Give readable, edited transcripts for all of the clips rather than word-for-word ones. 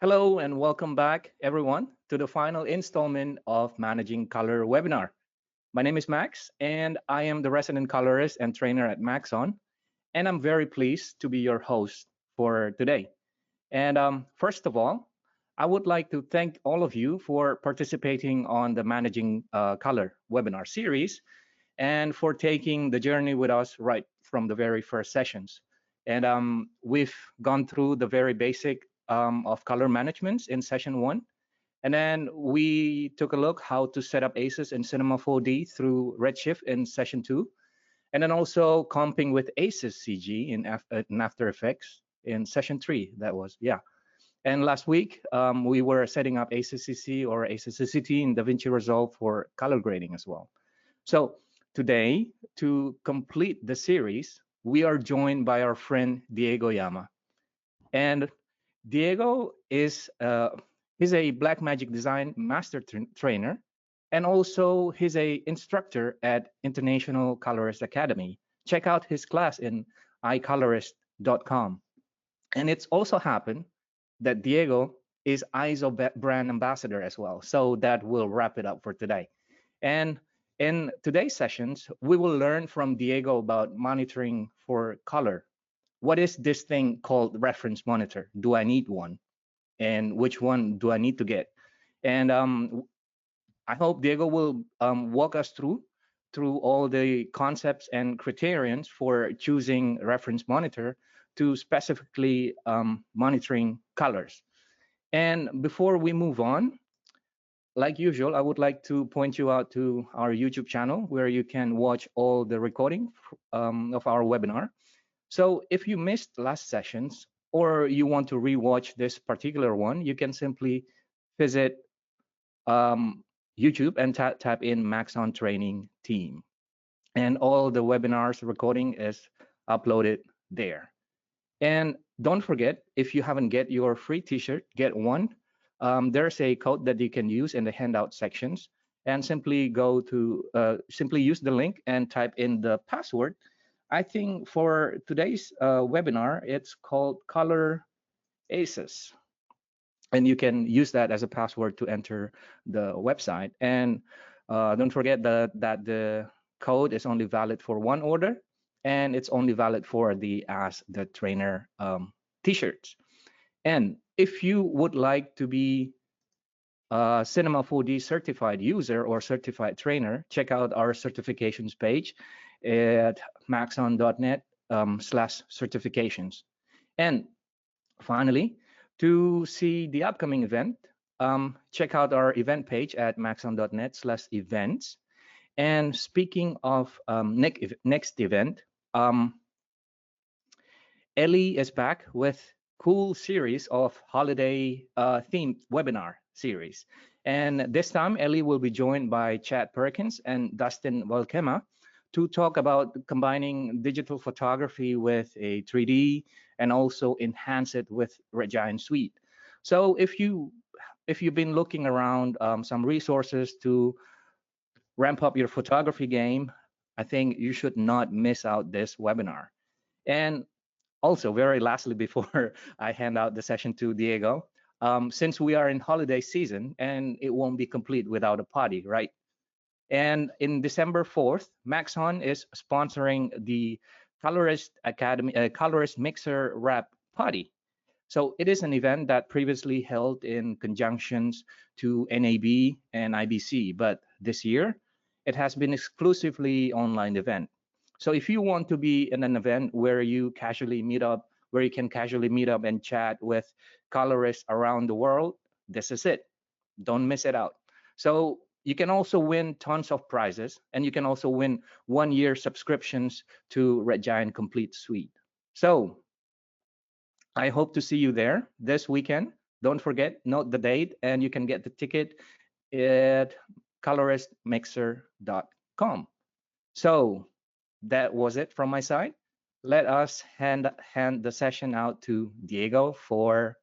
Hello and welcome back, everyone, to the final installment of Managing Color webinar. My name is Max, and I am the resident colorist and trainer at Maxon, and I'm very pleased to be your host for today. And first of all, I would like to thank all of you for participating on the Managing Color webinar series and for taking the journey with us right from the very first sessions. And we've gone through the very basic of color management in session one. And then we took a look how to set up ACES in Cinema 4D through Redshift in session two. And then also comping with ACES CG in After Effects in session three. That was, yeah. And last week, we were setting up ACES CC or ACES CCT in DaVinci Resolve for color grading as well. So today, to complete the series, we are joined by our friend Diego Yhama. And Diego is he's a Blackmagic Design Master Trainer, and also he's a instructor at International Colorist Academy. Check out his class in icolorist.com. And it's also happened that Diego is ISO brand ambassador as well. So that will wrap it up for today. And in today's sessions, we will learn from Diego about monitoring for color. What is this thing called reference monitor? Do I need one? And which one do I need to get? And I hope Diego will walk us through all the concepts and criterions for choosing reference monitor to specifically monitoring colors. And before we move on, like usual, I would like to point you out to our YouTube channel where you can watch all the recording of our webinar. So if you missed last sessions or you want to rewatch this particular one, you can simply visit YouTube and tap in Maxon Training Team. And all the webinars recording is uploaded there. And don't forget, if you haven't get your free t-shirt, get one. There's a code that you can use in the handout sections, and simply go to simply use the link and type in the password. I think for today's webinar, it's called Color ACES, and you can use that as a password to enter the website. And don't forget that the code is only valid for one order, and it's only valid for the Ask the Trainer t-shirts. And if you would like to be a Cinema 4D certified user or certified trainer, check out our certifications page at maxon.net/certifications. And finally, to see the upcoming event, check out our event page at maxon.net/events. And speaking of next event, Ellie is back with cool series of holiday themed webinar series. And this time, Ellie will be joined by Chad Perkins and Dustin Volkema to talk about combining digital photography with a 3D and also enhance it with Red Giant Suite. So if you've been looking around some resources to ramp up your photography game, I think you should not miss out this webinar. And also, very lastly, before I hand out the session to Diego, since we are in holiday season and it won't be complete without a party, right? And in December 4th, Maxon is sponsoring the Colorist Academy, Colorist Mixer Wrap Party. So it is an event that previously held in conjunctions to NAB and IBC, but this year it has been exclusively online event. So if you want to be in an event where you can casually meet up and chat with colorists around the world, this is it. Don't miss it out. So you can also win tons of prizes, and you can also win 1-year subscriptions to Red Giant Complete Suite. So I hope to see you there this weekend. Don't forget, note the date, and you can get the ticket at coloristmixer.com. So that was it from my side. Let us hand the session out to Diego for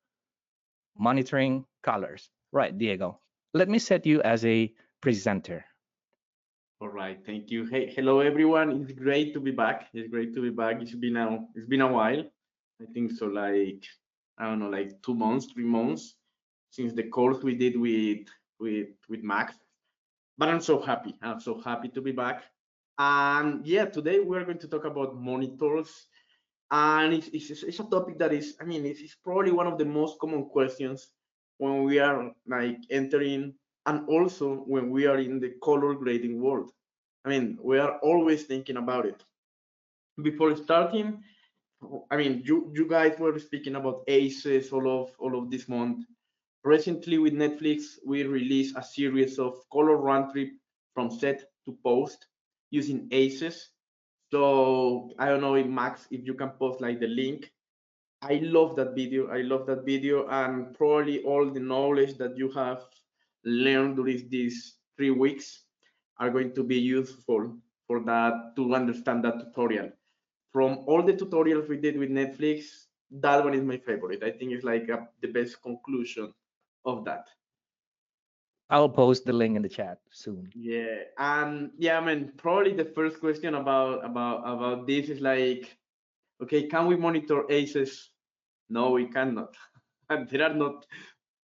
monitoring colors. Right, Diego. Let me set you as a presenter. All right, thank you. Hey, hello everyone. It's great to be back. It's great to be back. It's been a while. I think so, like I don't know, like 2 months, 3 months. since the course we did with Max. But I'm so happy. I'm so happy to be back. And yeah, today we're going to talk about monitors. And it's a topic that is, I mean, it's probably one of the most common questions when we are like entering, and also when we are in the color grading world. I mean, we are always thinking about it. Before starting, I mean, you guys were speaking about ACEs all of this month. Recently with Netflix, we released a series of color run trip from set to post using ACEs. So I don't know if Max, if you can post like the link. I love that video. I love that video, and probably all the knowledge that you have learned during these 3 weeks are going to be useful for that, to understand that tutorial. From all the tutorials we did with Netflix, that one is my favorite. I think it's like the best conclusion of that. I'll post the link in the chat soon. Yeah, and yeah, I mean, probably the first question about this is like, okay, can we monitor ACEs? No, we cannot. And there are not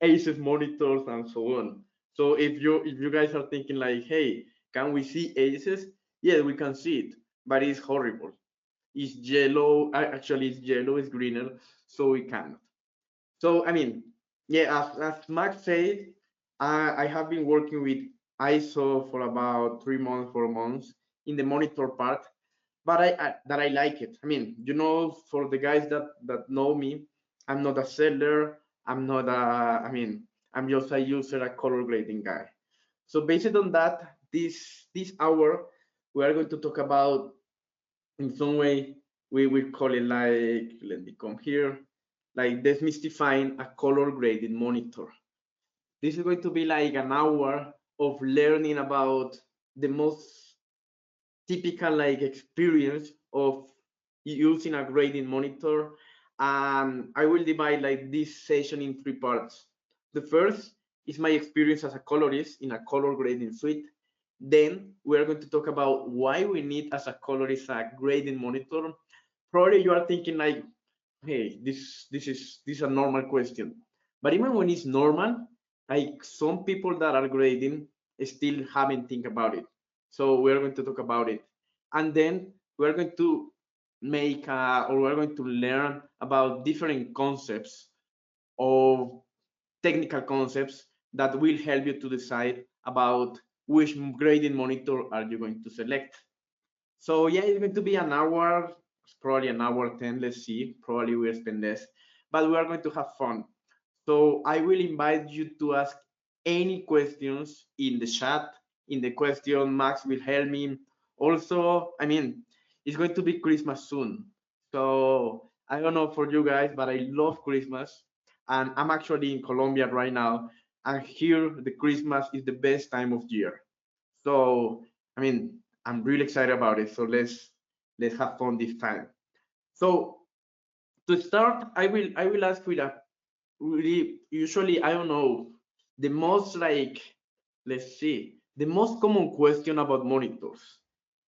ACEs monitors and so on. So if you guys are thinking like, hey, can we see ACEs? Yeah, we can see it, but it's horrible. It's yellow. Actually, it's yellow. It's greener, so we cannot. So I mean, yeah, as Max said, I have been working with ISO for about 3 months, 4 months in the monitor part, but I like it. I mean, for the guys that know me, I'm not a seller. I'm not a. I mean, I'm just a user, a color grading guy. So based on that, this hour we are going to talk about, in some way, we will call it like, let me come here, like demystifying a color graded monitor. This is going to be like an hour of learning about the most typical like experience of using a grading monitor. And I will divide like this session in 3 parts. The first is my experience as a colorist in a color grading suite. Then we are going to talk about why we need as a colorist a grading monitor. Probably you are thinking like, hey, this is a normal question. But even when it's normal, like some people that are grading still haven't think about it. So we're going to talk about it. And then we're going to or we're going to learn about different concepts of technical concepts that will help you to decide about which grading monitor are you going to select. So yeah, it's going to be an hour, probably an hour 10, let's see. Probably we'll spend less, but we are going to have fun. So I will invite you to ask any questions in the chat. In the question, Max will help me. Also, I mean, it's going to be Christmas soon. So I don't know for you guys, but I love Christmas. And I'm actually in Colombia right now. And here, the Christmas is the best time of year. So, I mean, I'm really excited about it. So let's have fun this time. So to start, I will ask with a really, usually, I don't know, the most like, let's see, the most common question about monitors.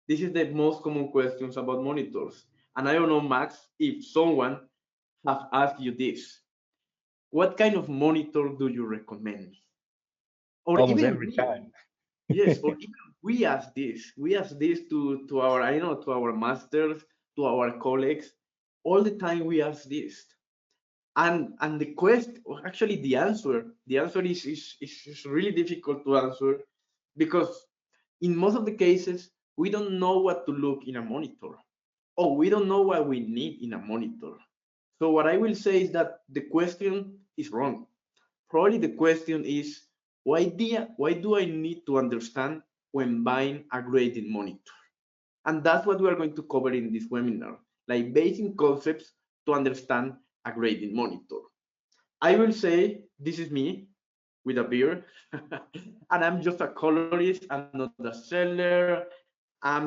This is the most common questions about monitors. And I don't know, Max, if someone have asked you this, what kind of monitor do you recommend? Or Almost even every time. yes, or even we ask this. We ask this to our, I know, to our masters, to our colleagues. All the time we ask this. And the quest, actually the answer is really difficult to answer, because in most of the cases we don't know what to look in a monitor, or we don't know what we need in a monitor. So what I will say is that the question is wrong. Probably the question is, why do I need to understand when buying a grading monitor? And that's what we are going to cover in this webinar, like basic concepts to understand a grading monitor. I will say this is me with a beard, and I'm just a colorist. I'm not a seller. I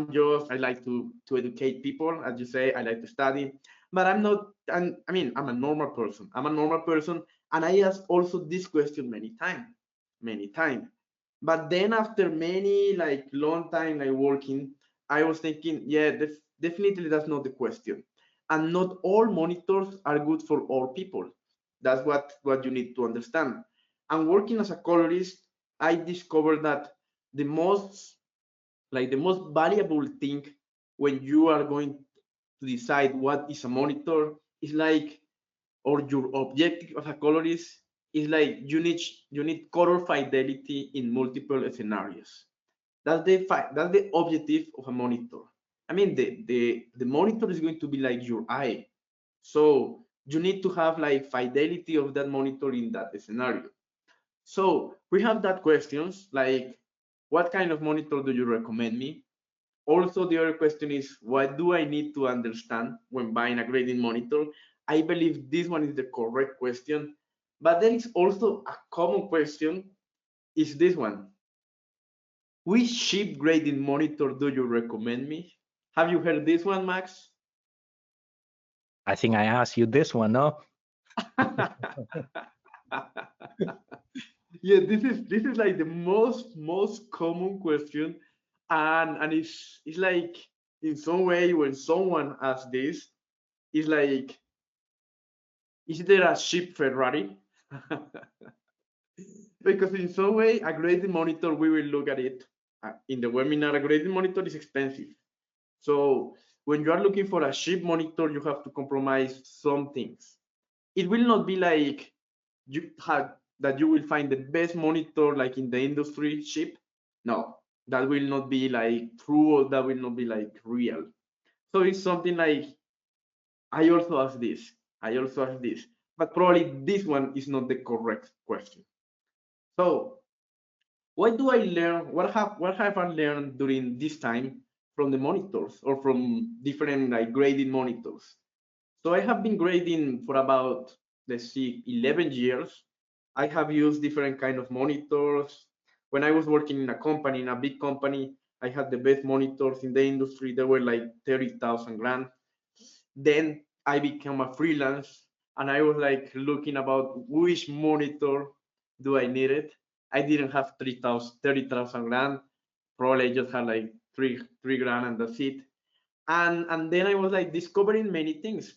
like to educate people, as you say. I like to study, but I'm not. I mean, I'm a normal person. I'm a normal person, and I asked also this question many times. But then after many like long time like working, I was thinking, yeah, definitely that's not the question, and not all monitors are good for all people. That's what you need to understand. And working as a colorist, I discovered that the most valuable thing when you are going to decide what is a monitor is like, or your objective as a colorist is like you need color fidelity in multiple scenarios. That's the objective of a monitor. I mean, the monitor is going to be like your eye, so you need to have like fidelity of that monitor in that scenario. So we have that questions like, what kind of monitor do you recommend me? Also, the other question is, what do I need to understand when buying a grading monitor? I believe this one is the correct question, but there is also a common question, is this one. Which chip grading monitor do you recommend me? Have you heard this one, Max? I think I asked you this one, no? Yeah, this is like the most common question, and it's like, in some way when someone asks this, it's like, is there a cheap Ferrari? Because in some way, a grading monitor, we will look at it in the webinar. A grading monitor is expensive, so when you are looking for a cheap monitor, you have to compromise some things. It will not be like you have that you will find the best monitor like in the industry cheap. No, that will not be like true, or that will not be like real. So it's something like, I also ask this, I also ask this, but probably this one is not the correct question. So what do I learn? What have I learned during this time from the monitors or from different like grading monitors? So I have been grading for about, let's see, 11 years. I have used different kind of monitors. When I was working in a company, in a big company, I had the best monitors in the industry. They were like 30,000 grand. Then I became a freelance, and I was like looking about which monitor do I need it. I didn't have 30,000 grand. Probably I just had like three grand, and that's it. And then I was like discovering many things.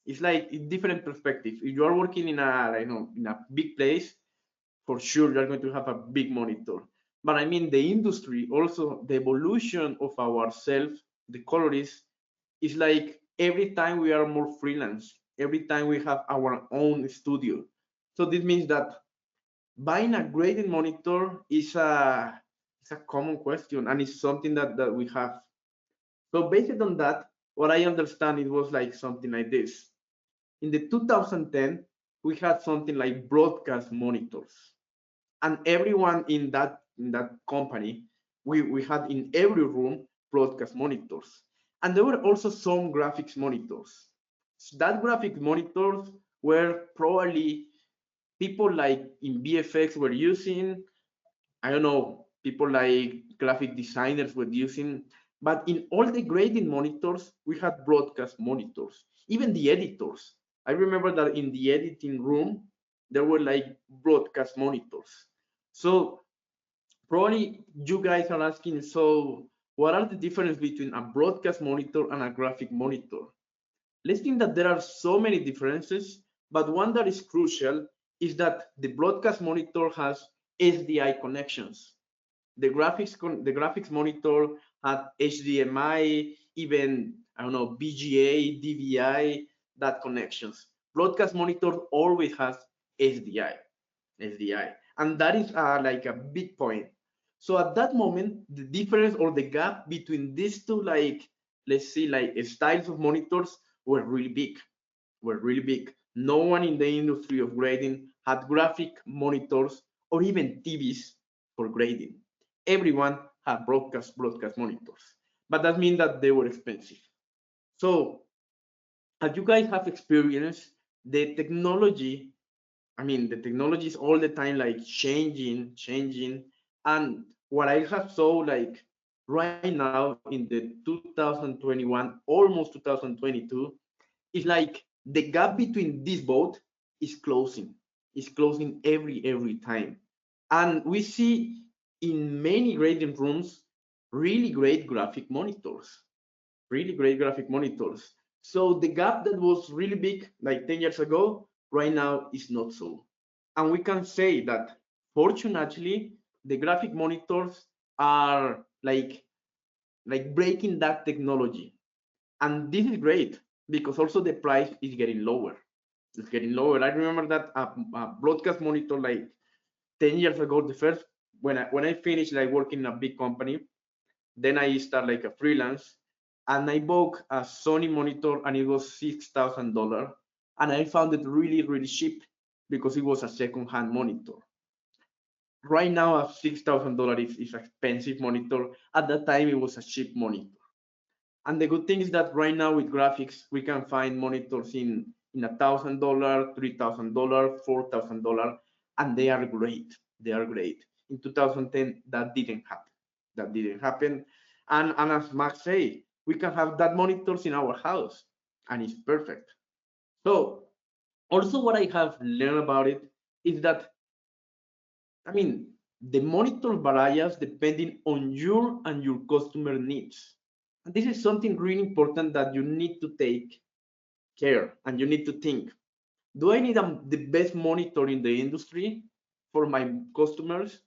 It's like a different perspective. If you are working in a, I know, in a big place, for sure you're going to have a big monitor. But I mean, the industry, also the evolution of ourselves, the colorists, is like every time we are more freelance, every time we have our own studio. So this means that buying a grading monitor is a common question, and it's something that we have. So based on that, what I understand, it was like something like this. In the 2010, we had something like broadcast monitors, and everyone in that company, we had in every room broadcast monitors, and there were also some graphics monitors. So that graphic monitors were probably people like in VFX were using, I don't know, people like graphic designers were using, but in all the grading monitors, we had broadcast monitors, even the editors. I remember that in the editing room, there were like broadcast monitors. So probably you guys are asking, so what are the difference between a broadcast monitor and a graphic monitor? Let's think that there are so many differences, but one that is crucial is that the broadcast monitor has SDI connections. The graphics monitor had HDMI, even, I don't know, VGA, DVI, that connections. Broadcast monitor always has SDI, and that is like a big point. So at that moment, the difference or the gap between these two, like, let's see, like styles of monitors were really big, No one in the industry of grading had graphic monitors or even TVs for grading. Everyone had broadcast monitors, but that means that they were expensive. So as you guys have experienced, the technology, I mean, the technology is all the time like changing. And what I have saw like right now in the 2021, almost 2022, is like the gap between this both is closing every time. And we see in many grading rooms really great graphic monitors, So the gap that was really big like 10 years ago, right now is not so. And we can say that fortunately, the graphic monitors are like breaking that technology. And this is great because also the price is getting lower. It's getting lower. I remember that a broadcast monitor like 10 years ago, the first when I finished like working in a big company, then I start like a freelance, and I bought a Sony monitor, and it was $6,000, and I found it really cheap because it was a second-hand monitor. Right now, a $6,000 is expensive monitor. At that time, it was a cheap monitor. And the good thing is that right now with graphics, we can find monitors in $1,000, $3,000, $4,000, and they are great. They are great. In 2010, that didn't happen. That didn't happen. And as Max say, we can have that monitors in our house, and it's perfect. So also what I have learned about it is that, I mean, the monitor varies depending on your and your customer needs. And this is something really important that you need to take care, and you need to think. Do I need the best monitor in the industry for my customers?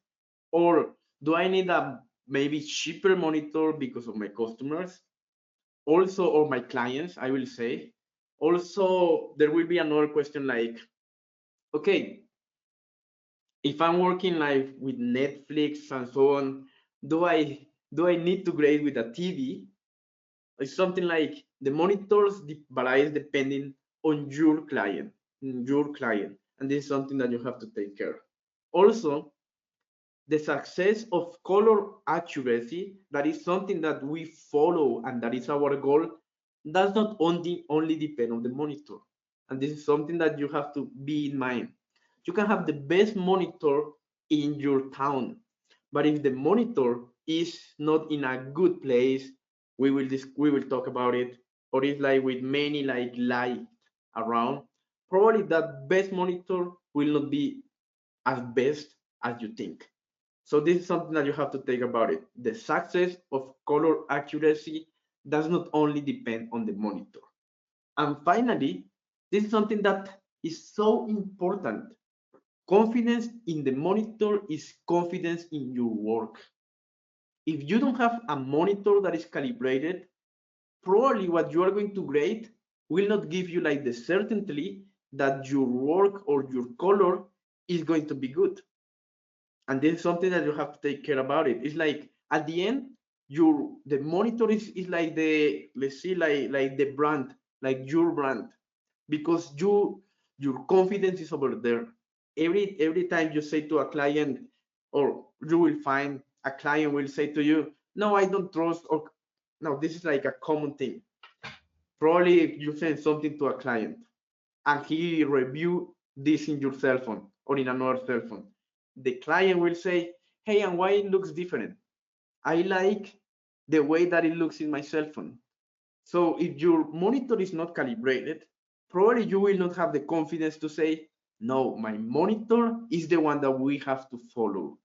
Or do I need a maybe cheaper monitor because of my customers? Also, or my clients, I will say. Also, there will be another question like, okay, if I'm working like with Netflix and so on, do I need to grade with a TV? It's something like the monitors varies depending on your client, and this is something that you have to take care. Also, the success of color accuracy, that is something that we follow and that is our goal, does not only depend on the monitor. And this is something that you have to be in mind. You can have the best monitor in your town, but if the monitor is not in a good place, we will talk about it, or it's like with many like light around, probably that best monitor will not be as best as you think. So this is something that you have to think about it. The success of color accuracy does not only depend on the monitor. And finally, this is something that is so important. Confidence in the monitor is confidence in your work. If you don't have a monitor that is calibrated, probably what you are going to grade will not give you like the certainty that your work or your color is going to be good. And this is something that you have to take care about it. It's like at the end, the monitor is like the, let's see, like the brand, like your brand, because your confidence is over there. Every time you say to a client, or you will find a client will say to you, no, I don't trust, or no, this is like a common thing. Probably if you send something to a client and he review this in your cell phone or in another cell phone, the client will say, hey, and why it looks different? I like the way that it looks in my cell phone. So if your monitor is not calibrated, probably you will not have the confidence to say, no, my monitor is the one that we have to follow.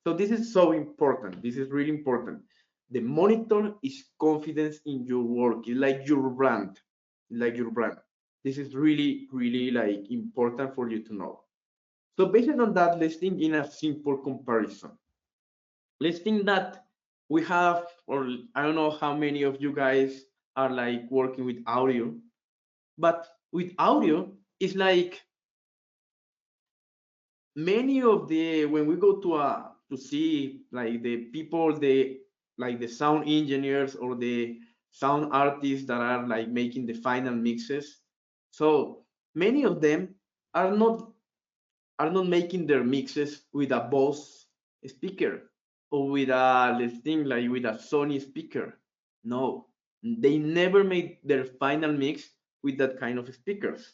So this is so important. This is really important. The monitor is confidence in your work. It's like your brand, like your brand. This is really like important for you to know. So based on that, let's think in a simple comparison. Let's think that we have, or I don't know how many of you guys are like working with audio, but with audio, it's like many of the, when we go to see like the people, like the sound engineers or the sound artists that are like making the final mixes. So many of them are not making their mixes with a Bose speaker or with a, let's think like with a Sony speaker. No, they never made their final mix with that kind of speakers.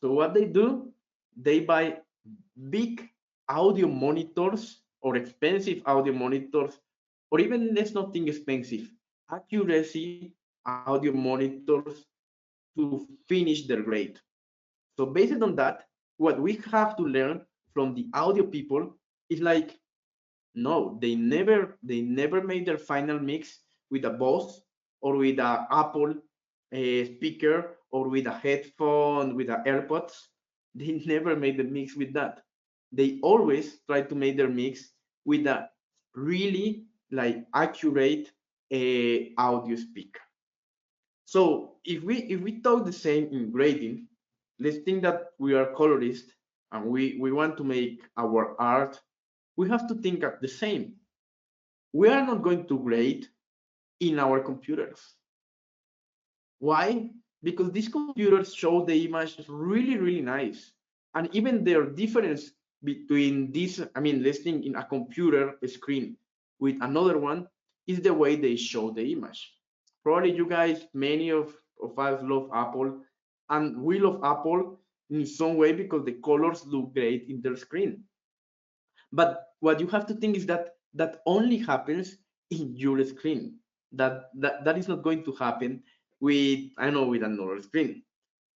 So what they do, they buy big audio monitors or expensive audio monitors, or even let's not think expensive, accuracy audio monitors to finish their grade. So based on that, what we have to learn from the audio people is like, no, they never made their final mix with a Bose or with a Apple speaker or with a headphone, with a AirPods. They never made the mix with that. they always try to make their mix with a really like accurate audio speaker. So if we talk the same in grading, let's think that we are colorists and we want to make our art. We have to think at the same. We are not going to grade in our computers. Why? Because these computers show the image really, really nice. And even their difference between this, I mean, let's think in a computer screen with another one is the way they show the image. Probably you guys, many of us love Apple, and we love Apple in some way because the colors look great in their screen. But what you have to think is that that only happens in your screen. That is not going to happen with, I know, with another screen.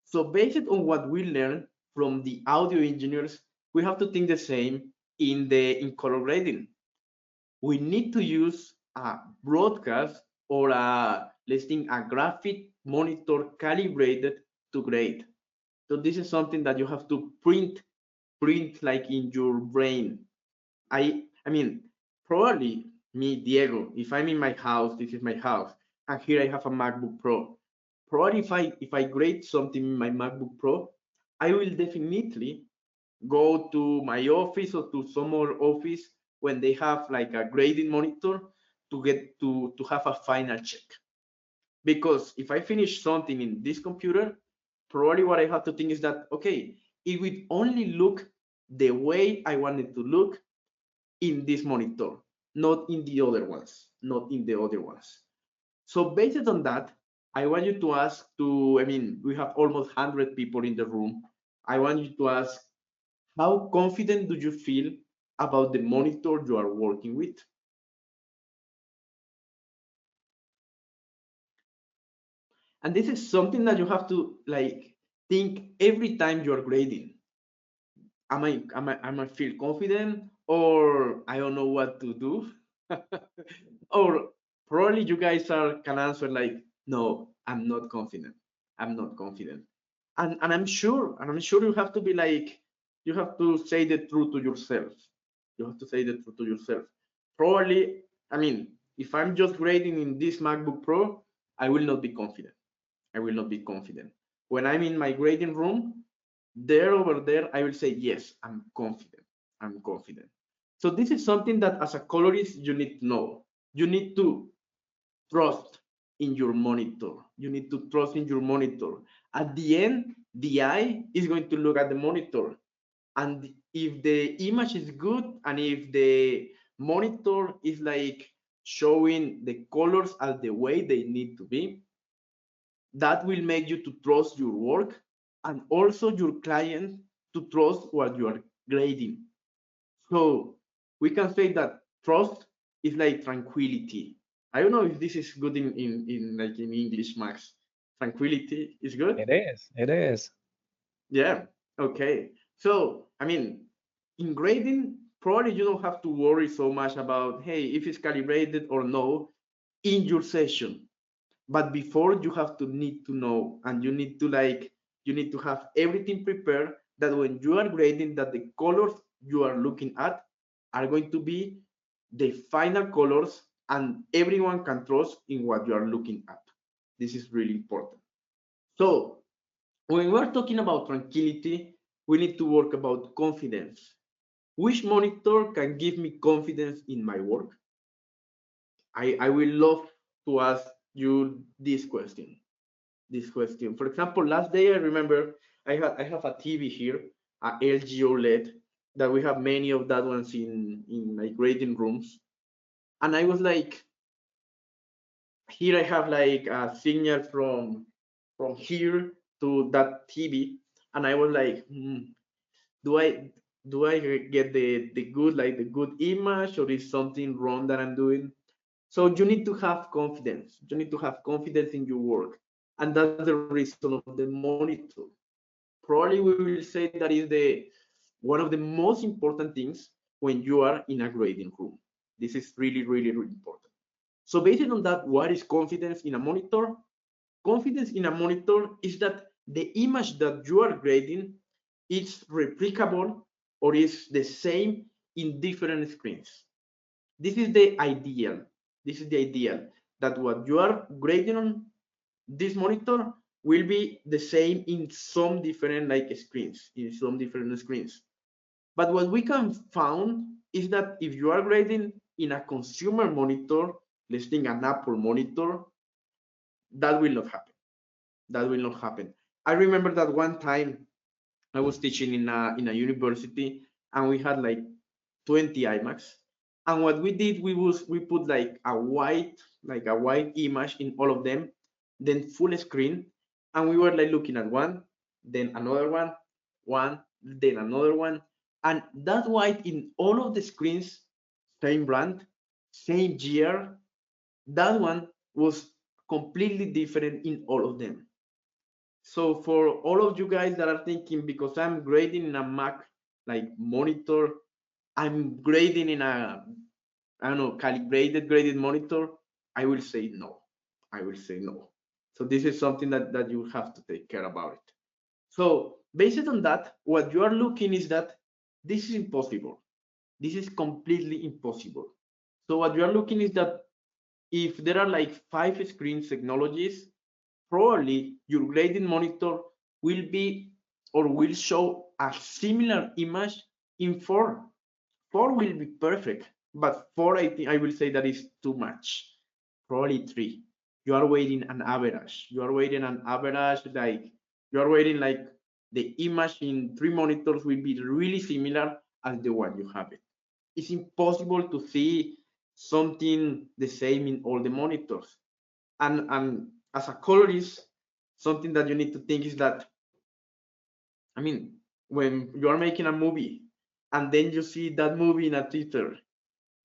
So based on what we learned from the audio engineers, we have to think the same in color grading. We need to use a broadcast or let's think a graphic monitor calibrated to grade. So this is something that you have to print like in your brain. I mean, probably me, Diego, if I'm in my house, this is my house, and here I have a MacBook Pro. Probably if I grade something in my MacBook Pro, I will definitely go to my office or to some other office when they have like a grading monitor to get to have a final check. Because if I finish something in this computer, probably what I have to think is that, okay, it would only look the way I want it to look in this monitor, not in the other ones, not in the other ones. So based on that, I want you to ask I mean, we have almost 100 people in the room. I want you to ask, how confident do you feel about the monitor you are working with? And this is something that you have to like think every time you are grading. Am I feel confident, or I don't know what to do? Or probably you guys can answer like, no, I'm not confident. I'm not confident. And I'm sure you have to be like, you have to say the truth to yourself. You have to say the truth to yourself. Probably, I mean, if I'm just grading in this MacBook Pro, I will not be confident. I will not be confident. When I'm in my grading room, over there, I will say, yes, I'm confident. I'm confident. So this is something that as a colorist, you need to know. You need to trust in your monitor. You need to trust in your monitor. At the end, the eye is going to look at the monitor. And if the image is good and if the monitor is like showing the colors as the way they need to be, that will make you to trust your work and also your client to trust what you are grading. So we can say that trust is like tranquility. I don't know if this is good in like in English, Max. Tranquility is good? It is. It is. Yeah. Okay. So I mean, in grading, probably you don't have to worry so much about, hey, if it's calibrated or no in your session. But before, you have to need to know, and you need to have everything prepared, that when you are grading, that the colors you are looking at are going to be the final colors, and everyone can trust in what you are looking at. This is really important. So when we're talking about tranquility, we need to work about confidence. Which monitor can give me confidence in my work? I will love to ask you this question. For example, last day I remember I have a TV here, a LG OLED, that we have many of that ones in my grading rooms, and I was like, here I have like a signal from here to that TV, and I was like, do I get the good, like the good image, or is something wrong that I'm doing? So you need to have confidence. You need to have confidence in your work, and that's the reason of the monitor. Probably we will say that is the one of the most important things when you are in a grading room. This is really, really, really important. So based on that, what is confidence in a monitor? Confidence in a monitor is that the image that you are grading is replicable or is the same in different screens. This is the ideal. This is the ideal, that what you are grading on this monitor will be the same in some different screens, in some different screens. But what we can found is that if you are grading in a consumer monitor, let's think an Apple monitor, that will not happen. That will not happen. I remember that one time I was teaching in a university, and we had like 20 iMacs. And what we did, we put like a white image in all of them, then full screen, and we were like looking at one, then another one, then another one, and that white in all of the screens, same brand, same year, that one was completely different in all of them. So for all of you guys that are thinking, because I'm grading in a Mac monitor, I'm grading in a, I don't know, calibrated graded monitor, I will say no. I will say no. So this is something that you have to take care about it. So based on that, what you are looking is that this is impossible. This is completely impossible. So what you are looking is that if there are like 5 screen technologies, probably your grading monitor will be or will show a similar image in 4. 4 will be perfect, but 4, I think I will say that is too much. Probably 3. You are waiting an average. You are waiting an average, like you are waiting like the image in 3 monitors will be really similar as the one you have it. It's impossible to see something the same in all the monitors. And as a colorist, something that you need to think is that, I mean, when you are making a movie and then you see that movie in a theater,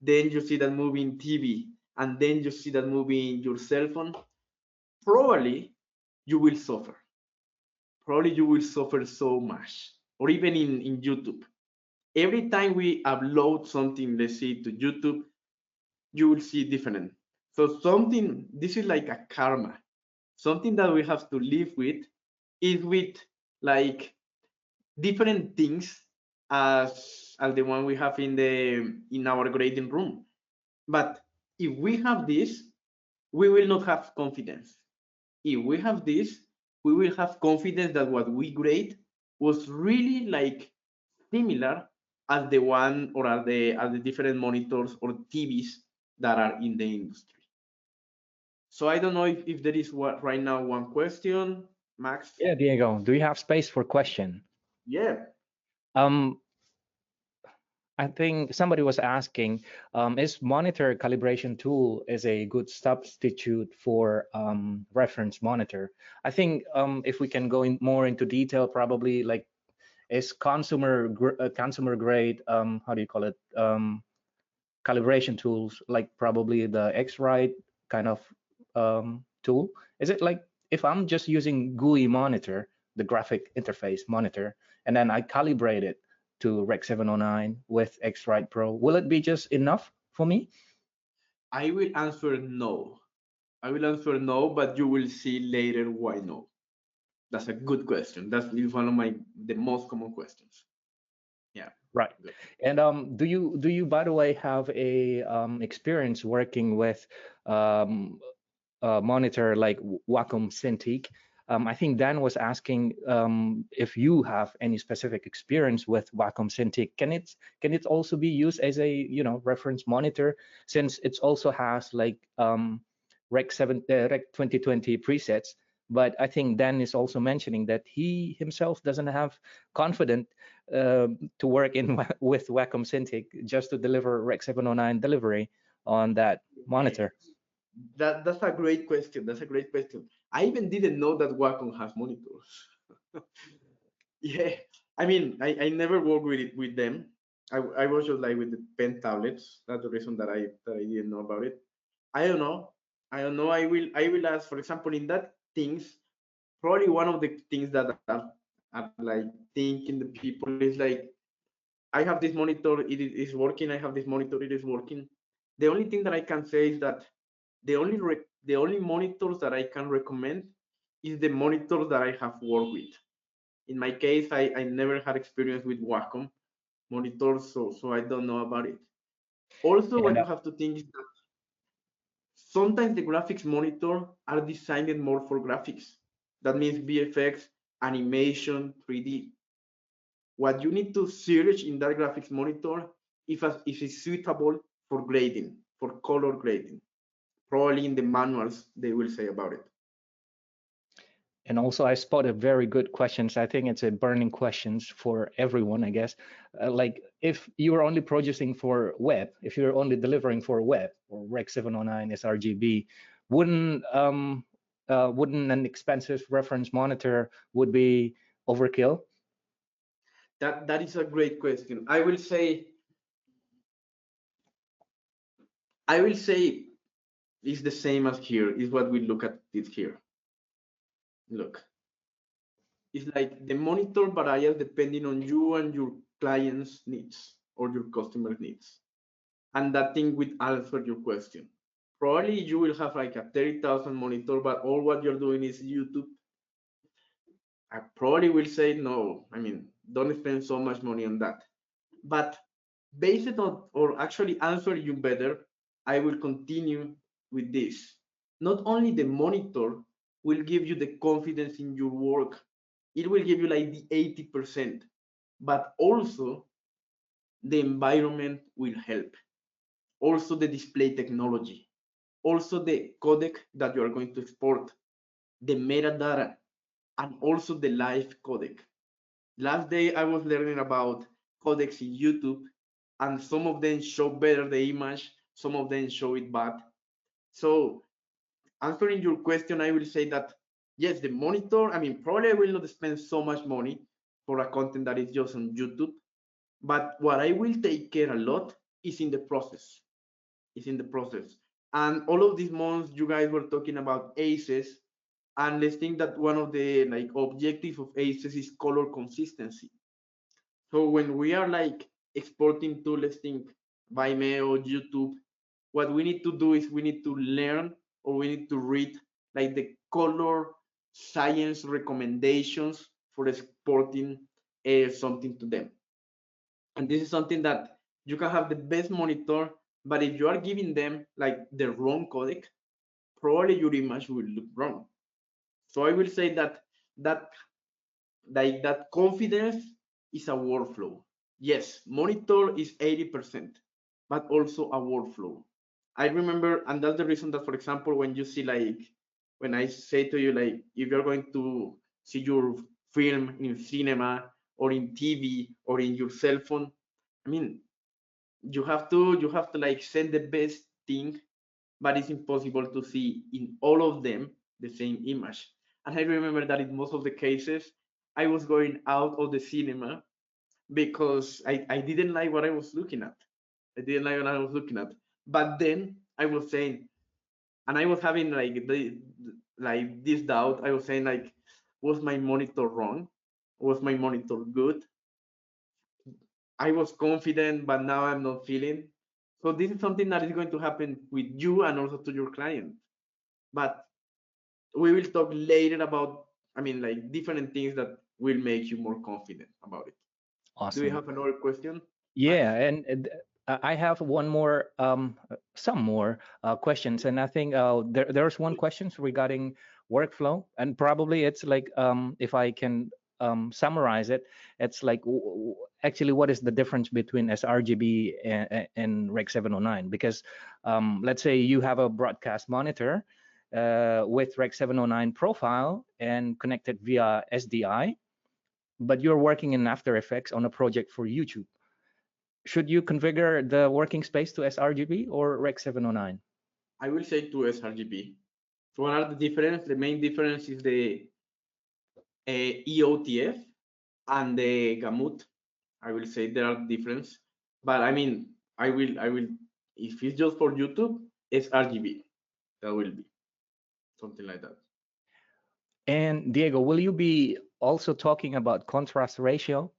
then you see that movie in TV, and then you see that movie in your cell phone, probably you will suffer. Probably you will suffer so much. Or even in YouTube. Every time we upload something, let's say to YouTube, you will see different. So something, this is like a karma. Something that we have to live with is with like different things as the one we have in our grading room. But if we have this, we will not have confidence. If we have this, we will have confidence that what we grade was really like similar as the one or as the different monitors or TVs that are in the industry. So I don't know if there is right now one question, Max. Yeah, Diego, do you have space for question? Yeah. Um, I think somebody was asking, is monitor calibration tool is a good substitute for reference monitor? I think if we can go in more into detail, probably like is consumer grade, how do you call it, calibration tools, like probably the X-Rite kind of tool? Is it like if I'm just using GUI monitor, the graphic interface monitor, and then I calibrate it to Rec 709 with X-Rite Pro, will it be just enough for me? I will answer no. I will answer no, but you will see later why no. That's a good question. That's one of the most common questions. Yeah. Right. Good. And do you by the way have a experience working with monitor like Wacom Cintiq? I think Dan was asking if you have any specific experience with Wacom Cintiq. Can it also be used as a reference monitor, since it also has like Rec 2020 presets? But I think Dan is also mentioning that he himself doesn't have confidence to work in with Wacom Cintiq just to deliver Rec 709 delivery on that monitor. That's a great question. That's a great question. I even didn't know that Wacom has monitors. Yeah, I mean, I never worked with them. I was just like with the pen tablets. That's the reason that I didn't know about it. I don't know. I don't know. I will ask, for example, in that things. Probably one of the things that are like thinking the people is like, I have this monitor, it is working. I have this monitor, it is working. The only thing that I can say is that the only monitors that I can recommend is the monitors that I have worked with. In my case, I never had experience with Wacom, monitors, so I don't know about it. Also, what And you have to think is that sometimes the graphics monitor are designed more for graphics. That means VFX, animation, 3D. What you need to search in that graphics monitor if it's suitable for grading, for color grading. Probably in the manuals they will say about it. And also, I spotted very good questions. I think it's a burning questions for everyone, I guess. Like, if you are only producing for web, if you're only delivering for web or Rec 709 sRGB, wouldn't an expensive reference monitor would be overkill? That is a great question. I will say it's the same as here. Is what we look at it here. Look, it's like the monitor varies depending on you and your client's needs or your customer's needs. And that thing will answer your question. Probably you will have like a 30,000 monitor, but all what you're doing is YouTube. I probably will say no. I mean, don't spend so much money on that. But based on, or actually answer you better, I will continue with this. Not only the monitor will give you the confidence in your work, it will give you like the 80%, but also the environment will help. Also the display technology, also the codec that you are going to export, the metadata, and also the live codec. Last day I was learning about codecs in YouTube, and some of them show better the image, some of them show it bad. So answering your question, I will say that yes, the monitor, I mean, probably I will not spend so much money for a content that is just on YouTube, but what I will take care a lot is in the process. Is in the process. And all of these months, you guys were talking about ACEs, and let's think that one of the like objectives of ACEs is color consistency. So when we are like exporting to, let's think, Vimeo, YouTube, what we need to do is we need to learn or we need to read like the color science recommendations for exporting something to them. And this is something that you can have the best monitor, but if you are giving them like the wrong codec, probably your image will look wrong. So I will say that that that confidence is a workflow. Yes, monitor is 80%, but also a workflow. I remember, and that's the reason that, for example, when you see like, when I say to you like, if you're going to see your film in cinema or in TV or in your cell phone, I mean, you have to like send the best thing, but it's impossible to see in all of them the same image. And I remember that in most of the cases, I was going out of the cinema because I didn't like what I was looking at. I didn't like what I was looking at. But then I was saying, and I was having like this doubt. I was saying like, was my monitor wrong? Was my monitor good? I was confident, but now I'm not feeling. So this is something that is going to happen with you and also to your client. But we will talk later about, I mean, like different things that will make you more confident about it. Do you Awesome. have another question, Max? Yeah, and I have one more, some more questions, and I think there's one question regarding workflow, and probably it's like, if I can summarize it, it's like actually what is the difference between sRGB and Rec 709? Because let's say you have a broadcast monitor with Rec 709 profile and connected via SDI, but you're working in After Effects on a project for YouTube. Should you configure the working space to sRGB or Rec 709? I will say to sRGB. So what are the difference? The main difference is the EOTF and the Gamut. I will say there are difference, but I mean, I will, if it's just for YouTube, sRGB. That will be something like that. And Diego, will you be also talking about contrast ratio?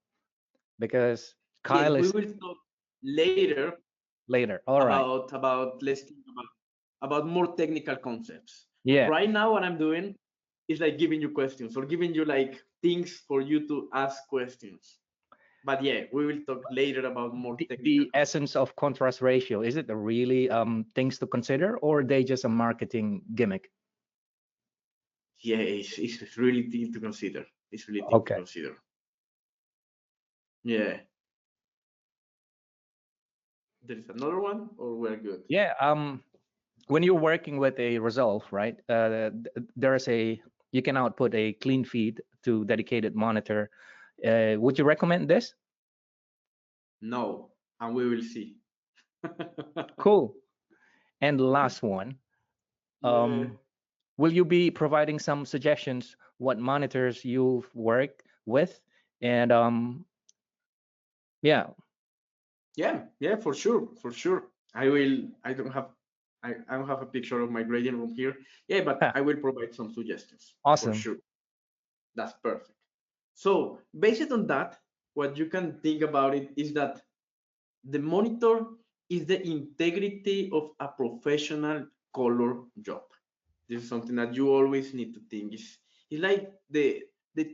Because Yes, Kyle we is will talk later later. All right. about let's think about more technical concepts. Yeah. Right now, what I'm doing is like giving you questions or giving you like things for you to ask questions. But yeah, we will talk later about more technical. The essence of contrast ratio, is it really things to consider, or are they just a marketing gimmick? Yeah, it's really thing to consider. It's really thing to consider. Yeah. There's another one, or we're good? Yeah. When you're working with a Resolve, right? You can output a clean feed to dedicated monitor. Would you recommend this? No, and we will see. Cool. And last one, Yeah. will you be providing some suggestions what monitors you've worked with? And yeah. Yeah, for sure, for sure. I will. I don't have a picture of my grading room here. Yeah, but I will provide some suggestions. Awesome. For sure. That's perfect. So based on that, what you can think about it is that the monitor is the integrity of a professional color job. This is something that you always need to think. It's like the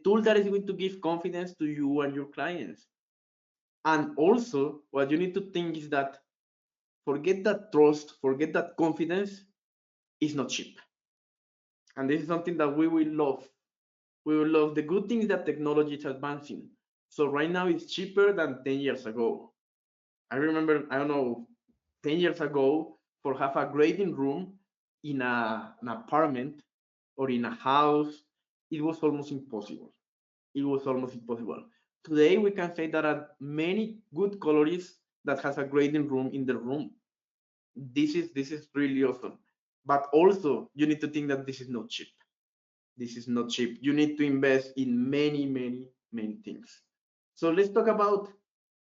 tool that is going to give confidence to you and your clients. And also, what you need to think is that forget that trust, forget that confidence is not cheap. And this is something that we will love. We will love the good things that technology is advancing. So right now it's cheaper than 10 years ago. I remember, I don't know, 10 years ago, for have a grading room in an apartment or in a house, it was almost impossible. It was almost impossible. Today, we can say there are many good colorists that has a grading room in the room. This is really awesome. But also, you need to think that this is not cheap. This is not cheap. You need to invest in many things. So let's talk about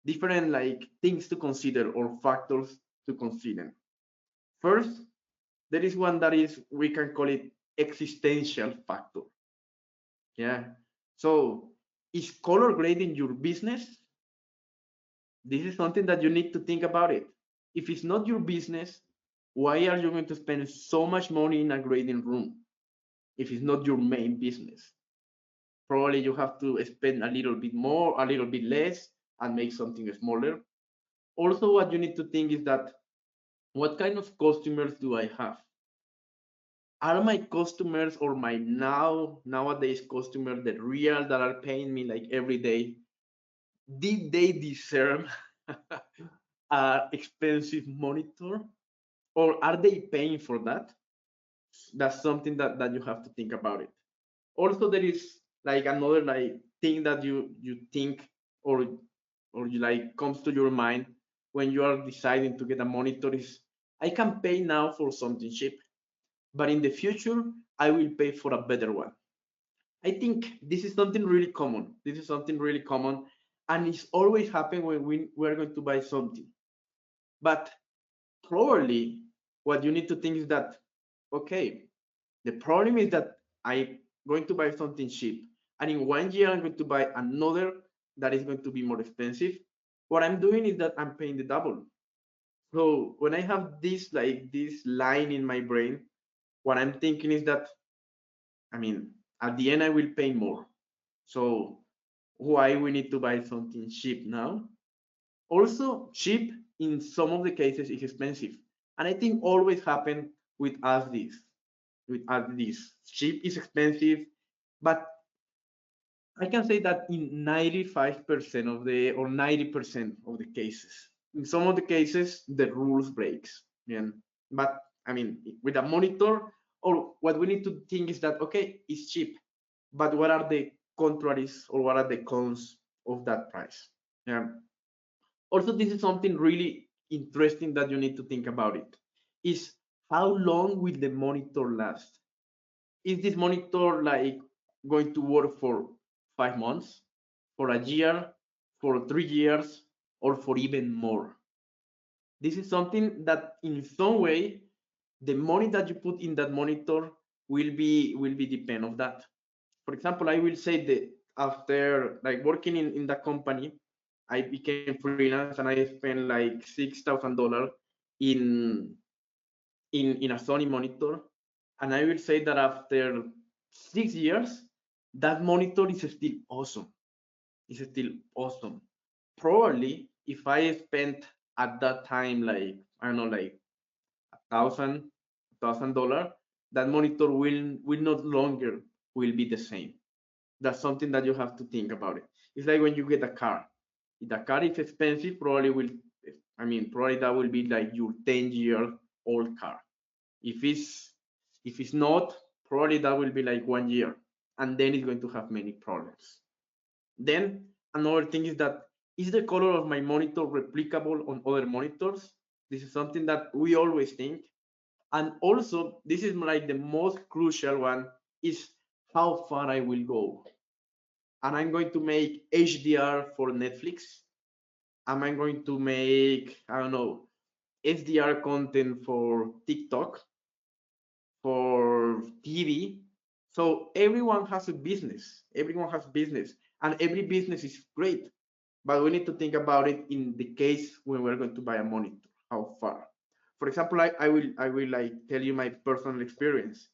different like things to consider or factors to consider. First, there is one that is, we can call it existential factor. Yeah. So is color grading your business? This is something that you need to think about it. If it's not your business, why are you going to spend so much money in a grading room if it's not your main business? Probably you have to spend a little bit more, a little bit less, and make something smaller. Also, what you need to think is that what kind of customers do I have? Are my customers or my nowadays customers the real that are paying me like every day? Did they deserve a expensive monitor, or are they paying for that? That's something that you have to think about it. Also, there is like another like thing that you think or you like comes to your mind when you are deciding to get a monitor is, I can pay now for something cheap, but in the future I will pay for a better one. I think this is something really common. This is something really common, and it's always happen when we're going to buy something. But probably what you need to think is that, okay, the problem is that I'm going to buy something cheap, and in 1 year I'm going to buy another that is going to be more expensive. What I'm doing is that I'm paying the double. So when I have this like this line in my brain, what I'm thinking is that, I mean, at the end I will pay more. So why we need to buy something cheap now? Also, cheap in some of the cases is expensive, and I think always happen with us this. With us this, cheap is expensive, but I can say that in 95% of the or 90% of the cases. In some of the cases, the rules breaks. Yeah. But I mean, with a monitor, or what we need to think is that, okay, it's cheap, but what are the contraries or what are the cons of that price? Yeah. Also, this is something really interesting that you need to think about it. Is how long will the monitor last? Is this monitor like going to work for 5 months, for a year, for 3 years, or for even more? This is something that in some way, the money that you put in that monitor will be depend of that. For example, I will say that after like working in that company, I became freelance and I spent like $6,000 in in a Sony monitor, and I will say that after 6 years, that monitor is still awesome. It's still awesome. probably if I spent at that time, like, I don't know, like $1,000, that monitor will not longer will be the same. That's something that you have to think about it. It's like when you get a car. If the car is expensive, probably will, I mean, probably that will be like your 10-year-old car. If it's not, probably that will be like 1 year, and then it's going to have many problems. Then another thing is the color of my monitor replicable on other monitors? This is something that we always think. And also, this is like the most crucial one, is how far I will go. And I'm going to make HDR for Netflix. Am I going to make, I don't know, SDR content for TikTok, for TV? So everyone has a business. Everyone has business, and every business is great. But we need to think about it in the case when we're going to buy a monitor. How far? For example, I will like tell you my personal experience.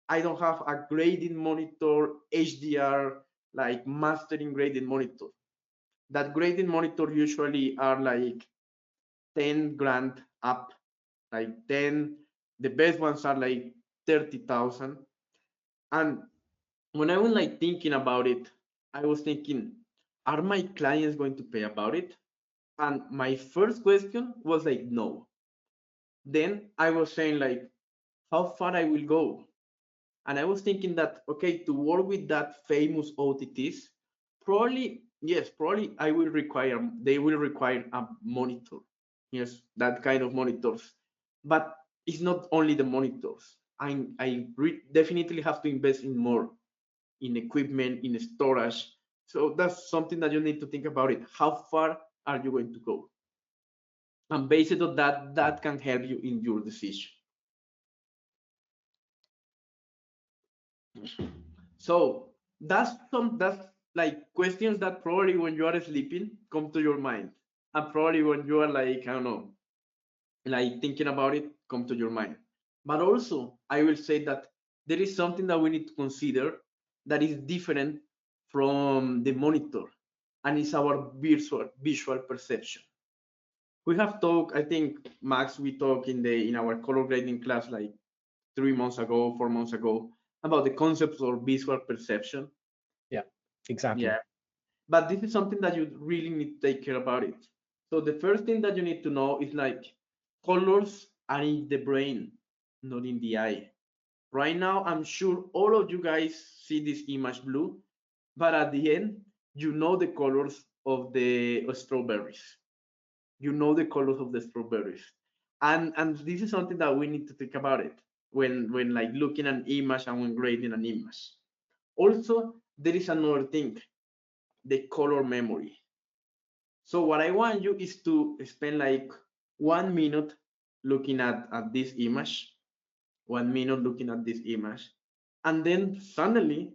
I don't have a grading monitor, HDR, like mastering grading monitor. That grading monitor usually are like 10 grand up, like 10. The best ones are like 30,000. And when I was like thinking about it, I was thinking, are my clients going to pay about it? And my first question was like, no. Then I was saying like, how far I will go? And I was thinking that, okay, to work with that famous OTTs, probably, yes, probably they will require a monitor. Yes, that kind of monitors. But it's not only the monitors. Definitely have to invest in more, in equipment, in storage. So that's something that you need to think about it. How far are you going to go? And based on that, that can help you in your decision. So that's like questions that probably when you are sleeping come to your mind, and probably when you are like, I don't know, like thinking about it, come to your mind. But also, I will say that there is something that we need to consider that is different from the monitor, and it's our visual perception. We have talked, I think, Max, we talked in our color grading class like 3 months ago, 4 months ago, about the concepts of visual perception. Yeah, exactly. Yeah, but this is something that you really need to take care about it. So the first thing that you need to know is like colors are in the brain, not in the eye. Right now, I'm sure all of you guys see this image blue, but at the end, you know the colors of the strawberries. You know the colors of the strawberries, and this is something that we need to think about it when like looking at an image and when grading an image. Also, there is another thing, the color memory. So what I want you is to spend like 1 minute looking at this image, 1 minute looking at this image, and then suddenly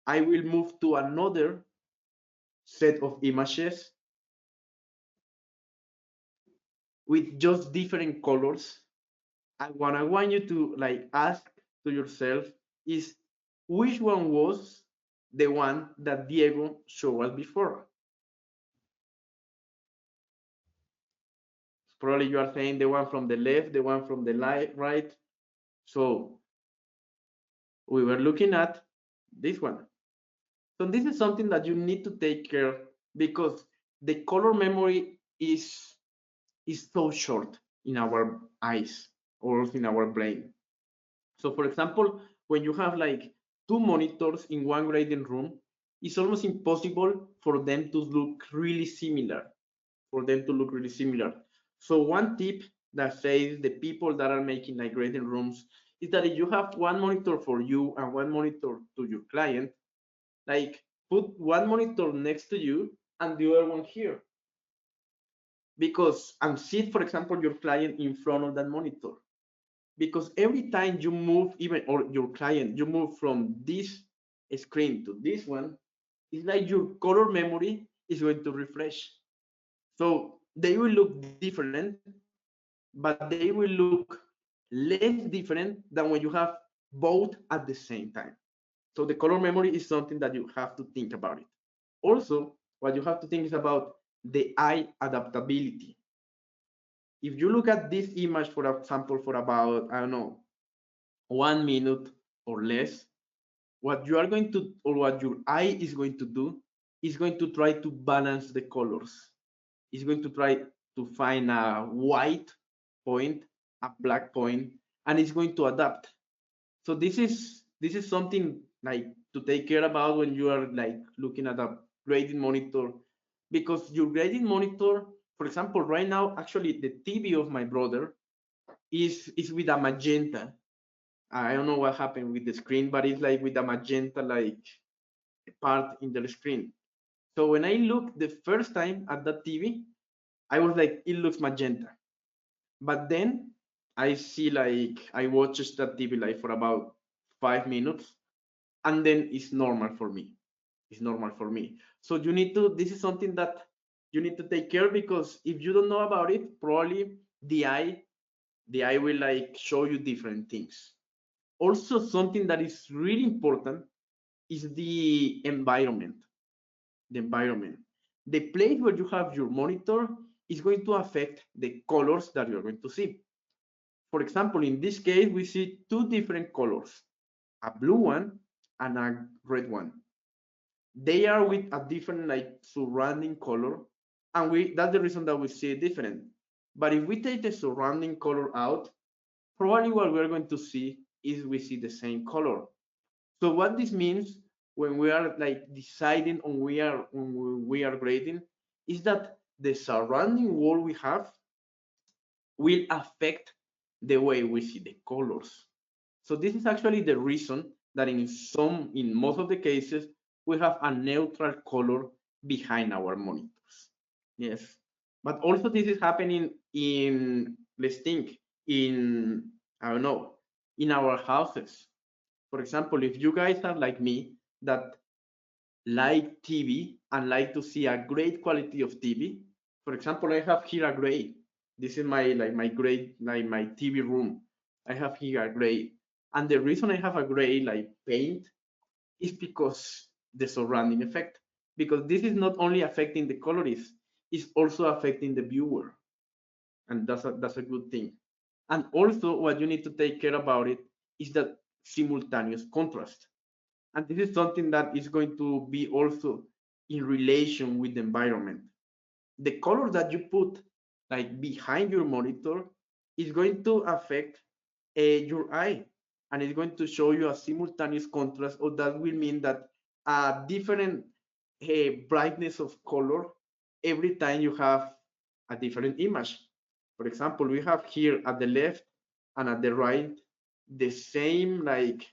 I will move to another set of images with just different colors. And what I want you to like ask to yourself is, which one was the one that Diego showed us before? Probably you are saying the one from the left, the one from the right. So we were looking at this one. So this is something that you need to take care, because the color memory is so short in our eyes or in our brain. So for example, when you have like two monitors in one grading room, it's almost impossible for them to look really similar, So one tip that says the people that are making like grading rooms is that if you have one monitor for you and one monitor to your client, like put one monitor next to you and the other one here. Because, and sit, for example, your client in front of that monitor. Because every time you move, even, or your client, you move from this screen to this one, it's like your color memory is going to refresh. So they will look different, but they will look less different than when you have both at the same time. So the color memory is something that you have to think about it. Also, what you have to think is about the eye adaptability. If you look at this image, for example, for about, I don't know, 1 minute or less, what you are going to, or what your eye is going to do, is going to try to balance the colors. It's going to try to find a white point, a black point, and it's going to adapt. So this is something like to take care about when you are like looking at a grading monitor, because your grading monitor, for example, right now, actually the TV of my brother is with a magenta. I don't know what happened with the screen, but it's like with a magenta like part in the screen. So when I looked the first time at that TV, I was like, it looks magenta. But then I see like I watched that TV like for about 5 minutes, and then it's normal for me. It's normal for me. So you need to. This is something that you need to take care, because if you don't know about it, probably the eye will like show you different things. Also, something that is really important is the environment. The environment. The place where you have your monitor is going to affect the colors that you're going to see. For example, in this case, we see two different colors, a blue one and a red one. They are with a different like surrounding color, and that's the reason that we see it different. But if we take the surrounding color out, probably what we're going to see is we see the same color. So what this means when we are like deciding on when we are grading is that the surrounding world we have will affect the way we see the colors. So this is actually the reason that in most of the cases, we have a neutral color behind our monitors. Yes. But also this is happening in, let's think, in, I don't know, in our houses. For example, if you guys are like me, that like TV and like to see a great quality of TV, for example, I have here a gray. This is my gray, like my TV room. I have here a gray, and the reason I have a gray like paint is because the surrounding effect. Because this is not only affecting the colorist, it's also affecting the viewer, and that's a good thing. And also, what you need to take care about it is that simultaneous contrast. And this is something that is going to be also in relation with the environment. The color that you put like behind your monitor is going to affect your eye, and it's going to show you a simultaneous contrast, or that will mean that a different brightness of color every time you have a different image. For example, we have here at the left and at the right the same like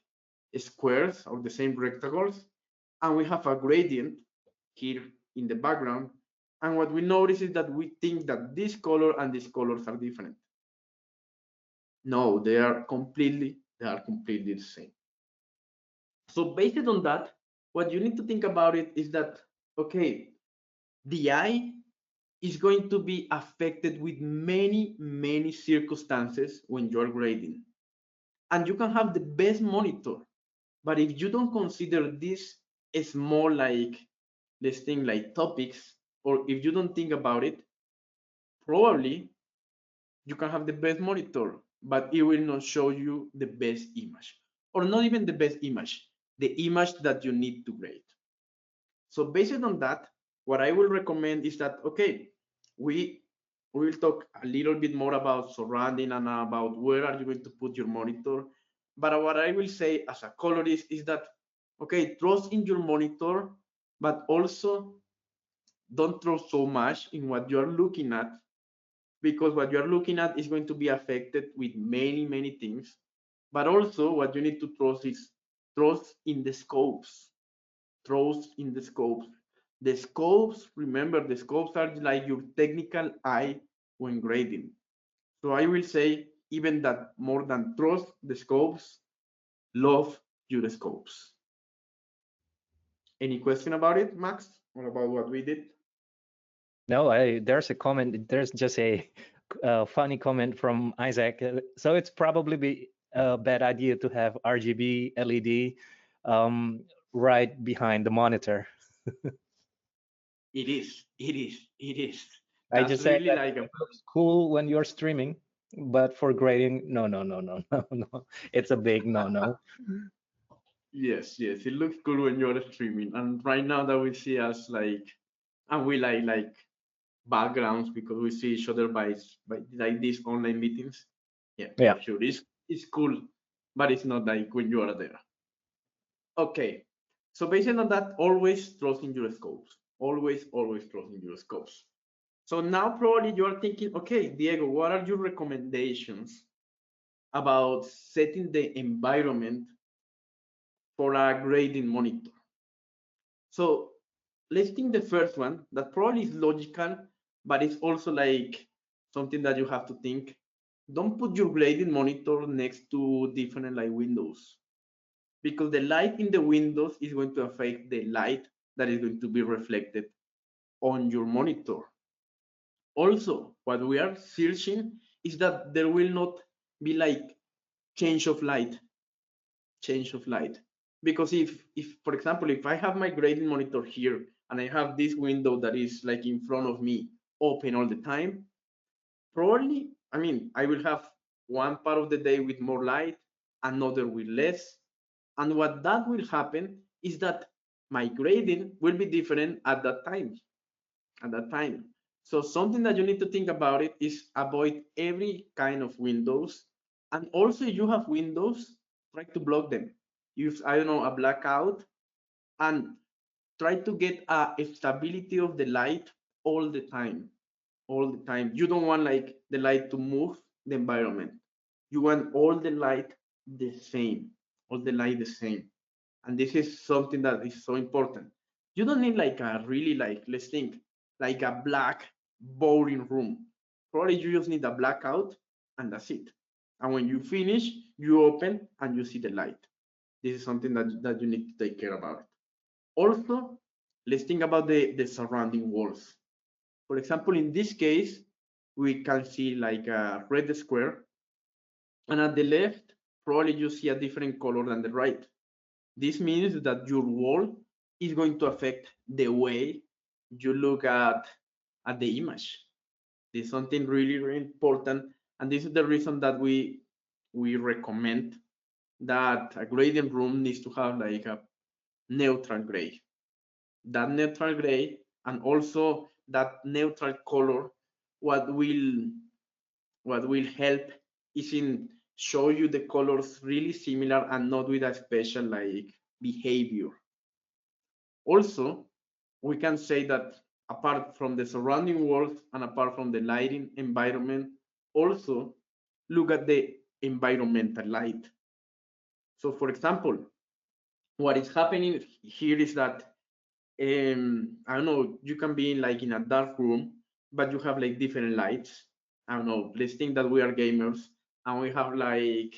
squares or the same rectangles, and we have a gradient here in the background. And what we notice is that we think that this color and these colors are different. No, they are completely the same. So based on that, what you need to think about it is that, okay, the eye is going to be affected with many circumstances when you're grading. And you can have the best monitor, but if you don't consider this small like, let's think like topics, or if you don't think about it, probably you can have the best monitor, but it will not show you the best image, or not even the best image, the image that you need to grade. So based on that, what I will recommend is that, okay, we will talk a little bit more about surrounding and about where are you going to put your monitor. But what I will say as a colorist is that, okay, trust in your monitor, but also don't trust so much in what you're looking at, because what you're looking at is going to be affected with many things. But also what you need to trust is trust in the scopes. Trust in the scopes. The scopes, remember, the scopes are like your technical eye when grading. So I will say even that more than trust the scopes, love your scopes. Any question about it, Max, or about what we did? No, there's a comment. There's just a funny comment from Isaac. So it's probably be a bad idea to have RGB LED right behind the monitor. It is. It is. It is. I That's just say really that like a it looks cool when you're streaming, but for grading, no, no, no, no, no, no. It's a big no, no. yes, yes. It looks cool when you're streaming. And right now that we see us like, and we like backgrounds because we see each other by like these online meetings. Yeah, Yeah. for sure. It's cool, but it's not like when you are there. Okay. So based on that, always trust in your scopes. Always, always trust in your scopes. So now probably you are thinking, okay, Diego, what are your recommendations about setting the environment for a grading monitor? So let's think the first one that probably is logical, but it's also like something that you have to think. Don't put your grading monitor next to different like windows because the light in the windows is going to affect the light that is going to be reflected on your monitor. Also, what we are searching is that there will not be like change of light, change of light. Because if for example, if I have my grading monitor here and I have this window that is like in front of me open all the time, probably, I mean, I will have one part of the day with more light, another with less. And what that will happen is that my grading will be different at that time. At that time. So something that you need to think about it is avoid every kind of windows. And also if you have windows, try to block them. Use, I don't know, a blackout and try to get a stability of the light all the time. All the time. You don't want like the light to move the environment. You want all the light the same. All the light the same. And this is something that is so important. You don't need like a really like, let's think, like a black boring room. Probably you just need a blackout and that's it. And when you finish, you open and you see the light. This is something that you need to take care about. Also, let's think about the surrounding walls. For example, in this case, we can see like a red square, and at the left, probably you see a different color than the right. This means that your wall is going to affect the way you look at the image. This is something really, really important, and this is the reason that we recommend that a gradient room needs to have like a neutral gray. That neutral gray and also that neutral color, what will what will help is in show you the colors really similar and not with a special like behavior. Also, we can say that apart from the surrounding world and apart from the lighting environment, also look at the environmental light. So for example, what is happening here is that I don't know, you can be in like in a dark room, but you have like different lights. I don't know, let's think that we are gamers and we have like,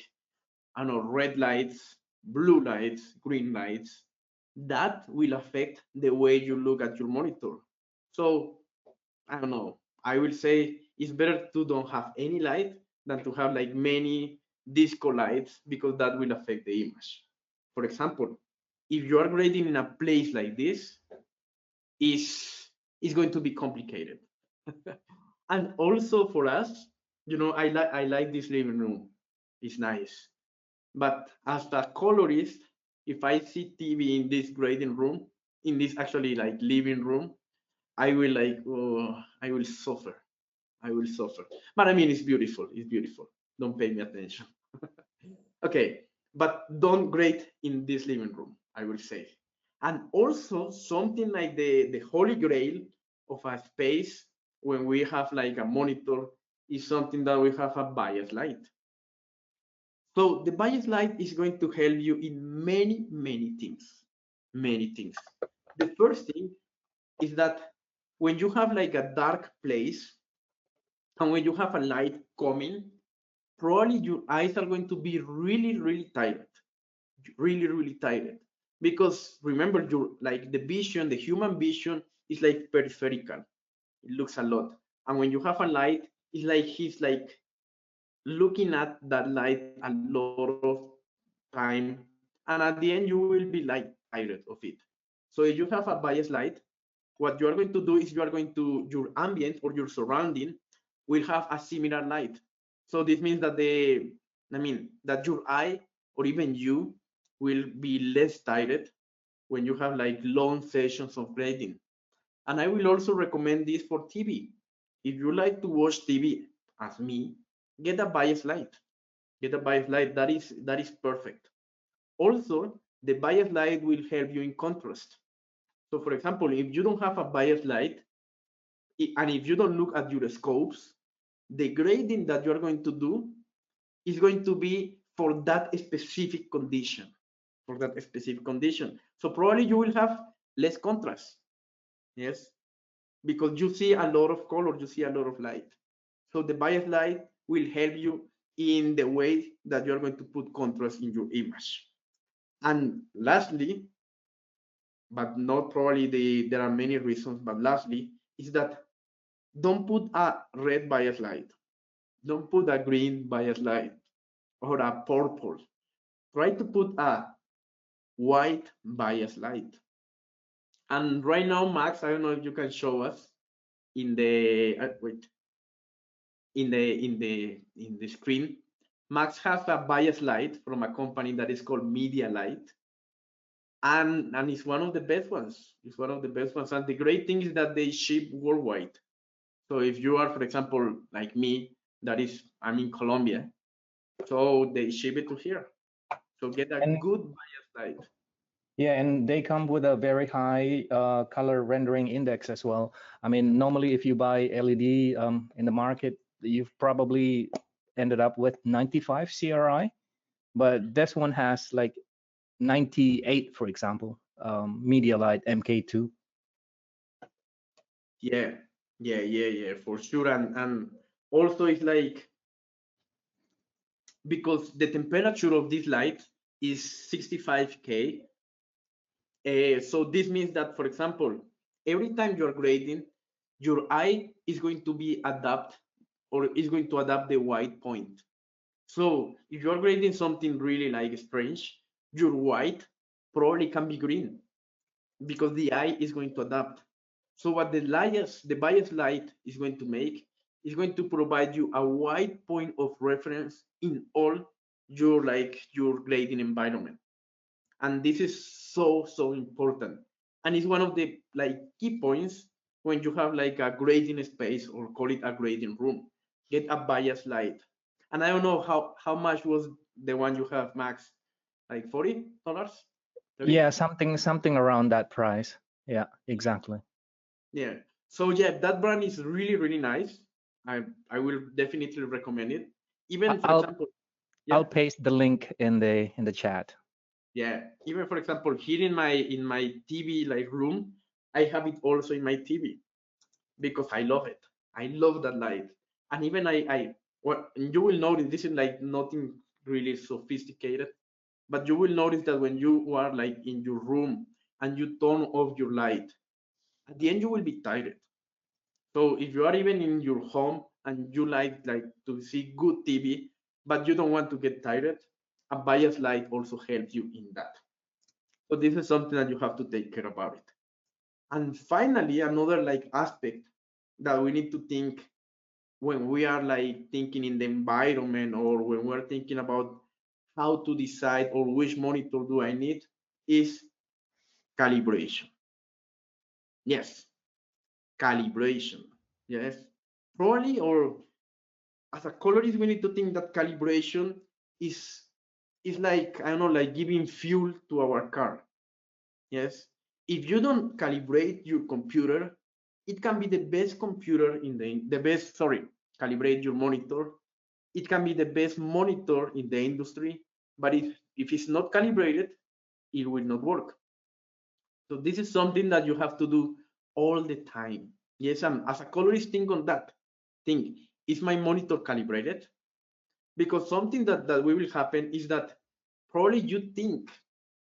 I don't know, red lights, blue lights, green lights. That will affect the way you look at your monitor. So I don't know, I will say it's better to don't have any light than to have like many disco lights because that will affect the image. For example, if you are grading in a place like this, is going to be complicated. And also for us, you know, I like this living room. It's nice. But as a colorist, if I see TV in this grading room, in this actually like living room, I will like, oh, I will suffer. I will suffer. But I mean, it's beautiful. It's beautiful. Don't pay me attention. Okay, but don't grade in this living room, I will say. And also something like the holy grail of a space when we have like a monitor is something that we have a bias light. So the bias light is going to help you in many, many things. Many things. The first thing is that when you have like a dark place and when you have a light coming, probably your eyes are going to be really, really tired. Really, really tired. Because remember, your like the vision, the human vision is like peripheral. It looks a lot. And when you have a light, it's like he's like looking at that light a lot of time, and at the end you will be like tired of it. So if you have a bias light, what you are going to do is your ambient or your surrounding will have a similar light. So this means that that your eye or even you will be less tired when you have like long sessions of grading. And I will also recommend this for TV. If you like to watch TV as me, get a bias light. Get a bias light. That is perfect. Also, the bias light will help you in contrast. So for example, if you don't have a bias light, and if you don't look at your scopes, the grading that you're going to do is going to be for that specific condition, So probably you will have less contrast, yes, because you see a lot of color, you see a lot of light. So the bias light will help you in the way that you're going to put contrast in your image. And lastly, but not probably there are many reasons, but lastly, is that don't put a red bias light. Don't put a green bias light or a purple. Try to put a white bias light. And right now, Max, I don't know if you can show us in the in the screen. Max has a bias light from a company that is called Media Light, and it's one of the best ones. It's one of the best ones. And the great thing is that they ship worldwide. So if you are, for example, like me, I'm in Colombia, so they ship it to here. So get a And good bias light. yeah, and they come with a very high color rendering index as well. I mean, normally if you buy LED in the market, you've probably ended up with 95 CRI, but this one has like 98, for example, Medialight MK2. Yeah, for sure. And also it's like, because the temperature of this light is 65K. So this means that, for example, every time you're grading, your eye is going to be is going to adapt the white point. So if you're grading something really like strange, your white probably can be green because the eye is going to adapt. So what the bias light is going to make is going to provide you a wide point of reference in all your grading environment. And this is so important. And it's one of the like key points when you have like a grading space, or call it a grading room. Get a bias light. And I don't know how much was the one you have, Max? Like $40? Yeah, something around that price. Yeah, exactly. Yeah. So yeah, that brand is really nice. I will definitely recommend it. Even for I'll example, I'll yeah, paste the link in the chat. yeah. Even for example, here in my TV like room, I have it also in my TV because I love it. I love that light. And even what you will notice, this is like nothing really sophisticated, but you will notice that when you are like in your room and you turn off your light, at the end you will be tired. So if you are even in your home and you like to see good TV, but you don't want to get tired, a bias light also helps you in that. So this is something that you have to take care about it. And finally, another like aspect that we need to think when we are like thinking in the environment, or when we're thinking about how to decide or which monitor do I need, is calibration. Yes, calibration. Yes, probably, or as a colorist, we need to think that calibration is like, I don't know, like giving fuel to our car. Yes, if you don't calibrate your computer, it can be the best computer in the best, sorry, calibrate your monitor. It can be the best monitor in the industry, but if it's not calibrated, it will not work. So this is something that you have to do all the time. Yes, and as a colorist, think on that. Think, is my monitor calibrated? Because something that will happen is that probably you think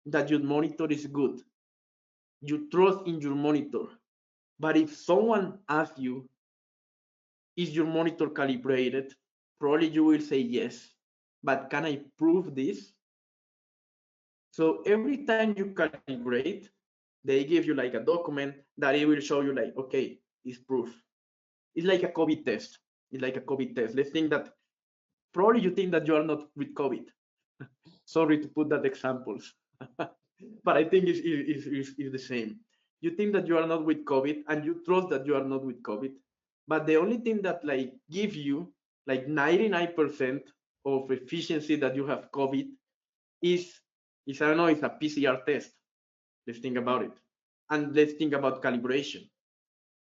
that your monitor is good. You trust in your monitor. But if someone asks you, is your monitor calibrated? Probably you will say yes. But can I prove this? So every time you calibrate, They give you like a document that it will show you like, okay, it's proof. It's like a COVID test. It's like a COVID test. Let's think that probably you think that you are not with COVID. Sorry to put that examples, but I think it's the same. You think that you are not with COVID and you trust that you are not with COVID, but the only thing that like give you like 99% of efficiency that you have COVID is I don't know, it's a PCR test. Let's think about it. And let's think about calibration.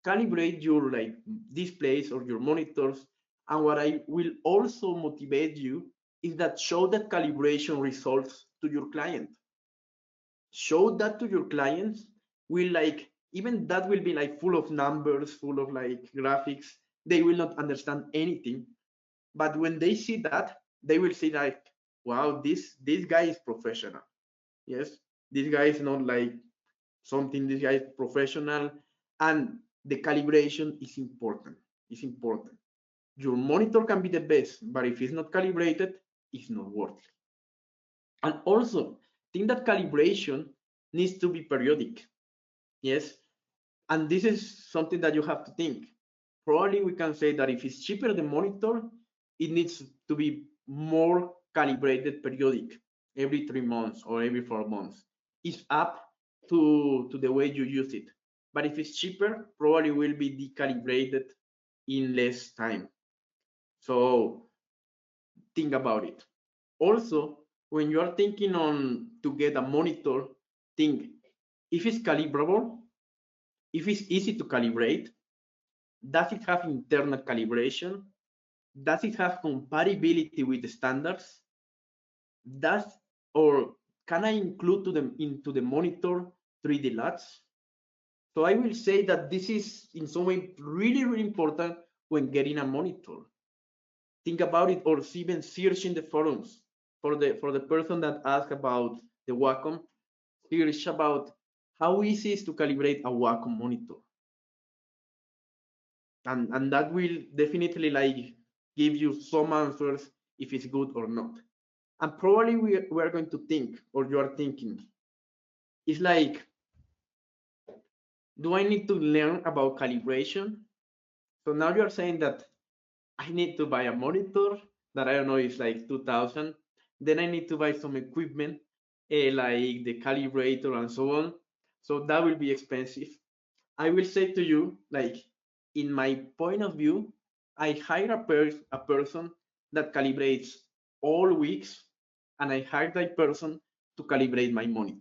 Calibrate your like displays or your monitors. And what I will also motivate you is that show that calibration results to your client. Show that to your clients. Will like, even that will be like full of numbers, full of like graphics. They will not understand anything. But when they see that, they will see like, wow, this guy is professional. Yes, this guy is not like something, this guy is professional. And the calibration is important. It's important. Your monitor can be the best, but if it's not calibrated, it's not worth it. And also, think that calibration needs to be periodic. Yes, and this is something that you have to think. Probably we can say that if it's cheaper the monitor, it needs to be more calibrated periodic, every 3 months or every 4 months. It's up to the way you use it. But if it's cheaper, probably will be decalibrated in less time. So think about it. Also, when you are thinking on to get a monitor, think if it's calibrable, if it's easy to calibrate, does it have internal calibration? Does it have compatibility with the standards? Does, or can I include into the monitor 3D LUTs? So I will say that this is in some way really, really important when getting a monitor. Think about it, or even search in the forums for the person that asked about the Wacom. Search about how easy it is to calibrate a Wacom monitor. And that will definitely like give you some answers if it's good or not. And probably we're going to think, or you are thinking, it's like, do I need to learn about calibration? So now you're saying that I need to buy a monitor that I don't know is like 2000. Then I need to buy some equipment like the calibrator and so on. So that will be expensive. I will say to you, like, in my point of view, I hire a person that calibrates all weeks, and I hire that person to calibrate my monitor.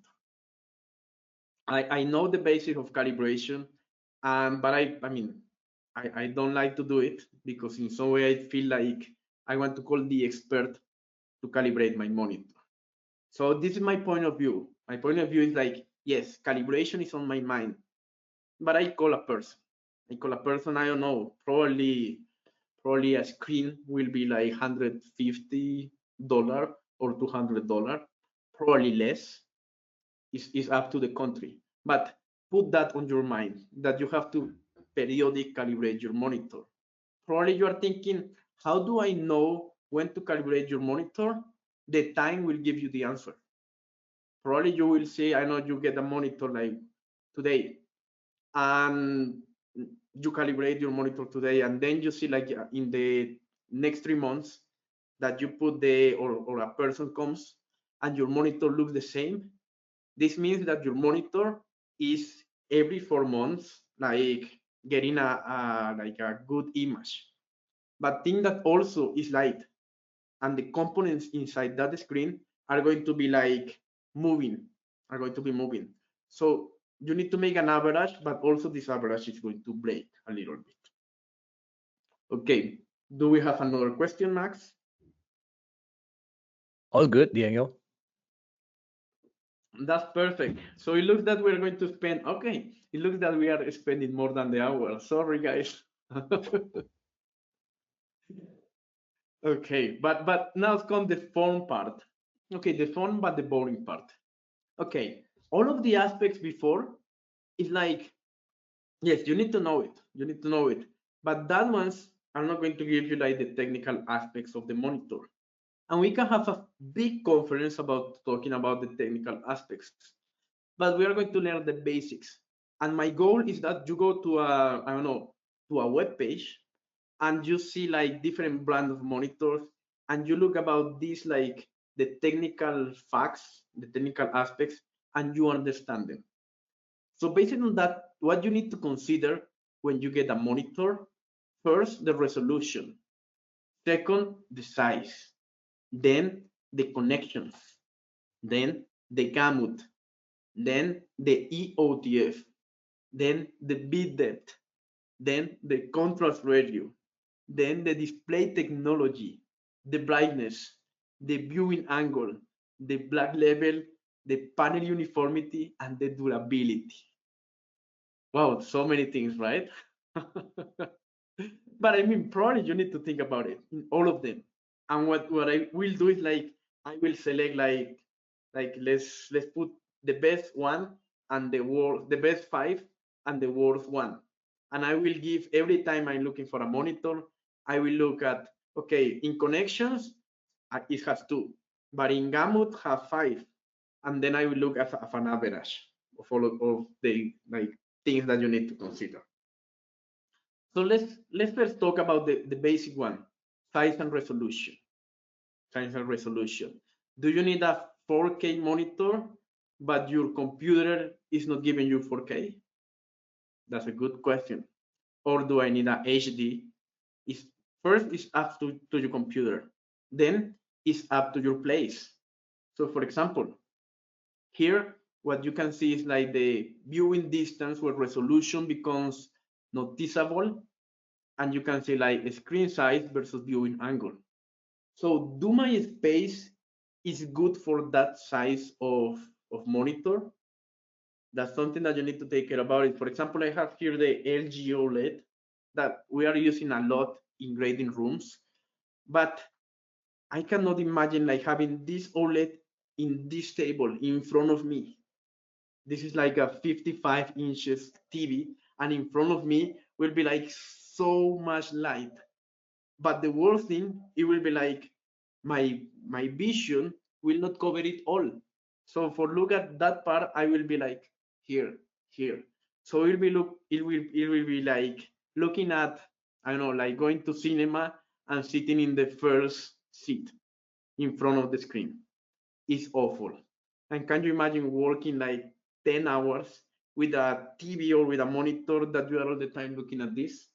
I know the basic of calibration, but I don't like to do it because in some way I feel like I want to call the expert to calibrate my monitor. So this is my point of view. My point of view is like, yes, calibration is on my mind, but I call a person. I call a person, I don't know, probably a screen will be like $150 or $200, probably less. Is up to the country. But put that on your mind that you have to periodic calibrate your monitor. Probably you are thinking, how do I know when to calibrate your monitor? The time will give you the answer. Probably you will say, I know you get a monitor like today, and you calibrate your monitor today, and then you see like in the next 3 months that you put or a person comes and your monitor looks the same. This means that your monitor is every 4 months like getting a good image. But think that also is light, and the components inside that screen are going to be like moving, are going to be moving. So you need to make an average, but also this average is going to break a little bit. Okay, do we have another question, Max? All good, Diego. That's perfect. So it looks that we're going to spend, okay, it looks that we are spending more than the hour. Sorry, guys. Okay, but now comes the fun part. Okay, the fun but the boring part. Okay, all of the aspects before is like, yes, you need to know it. You need to know it. But that ones are not going to give you like the technical aspects of the monitor. And we can have a big conference about talking about the technical aspects. but we are going to learn the basics. And my goal is that you go to a, I don't know, to a web page and you see like different brand of monitors and you look about this, like the technical facts, the technical aspects, and you understand them. So based on that, what you need to consider when you get a monitor, first, the resolution, second, the size, then the connections, then the gamut, then the EOTF, then the bit depth, then the contrast ratio, then the display technology, the brightness, the viewing angle, the black level, the panel uniformity, and the durability. Wow, so many things, right? But I mean, probably you need to think about it, in all of them. And what I will do is like I will select like let's put the best one and the worst, the best five and the worst one. And I will give every time I'm looking for a monitor, I will look at, okay, in connections, it has two, but in Gamut have five. And then I will look at an average of all of the like things that you need to consider. So let's first talk about the basic one, size and resolution. Size and resolution. Do you need a 4K monitor, but your computer is not giving you 4K? That's a good question. Or do I need a HD? Is first is up to your computer. Then it's up to your place. So for example, here what you can see is like the viewing distance where resolution becomes noticeable, and you can see like screen size versus viewing angle. So do my space is good for that size of monitor? That's something that you need to take care about it. For example, I have here the LG OLED that we are using a lot in grading rooms, but I cannot imagine like having this OLED in this table in front of me. This is like a 55 inches TV, and in front of me will be like so much light. But the worst thing, it will be like my vision will not cover it all. So for look at that part, I will be like here, here. So it will be like looking at, I don't know, like going to cinema and sitting in the first seat in front of the screen. It's awful. And can you imagine working like 10 hours with a TV or with a monitor that you are all the time looking at this?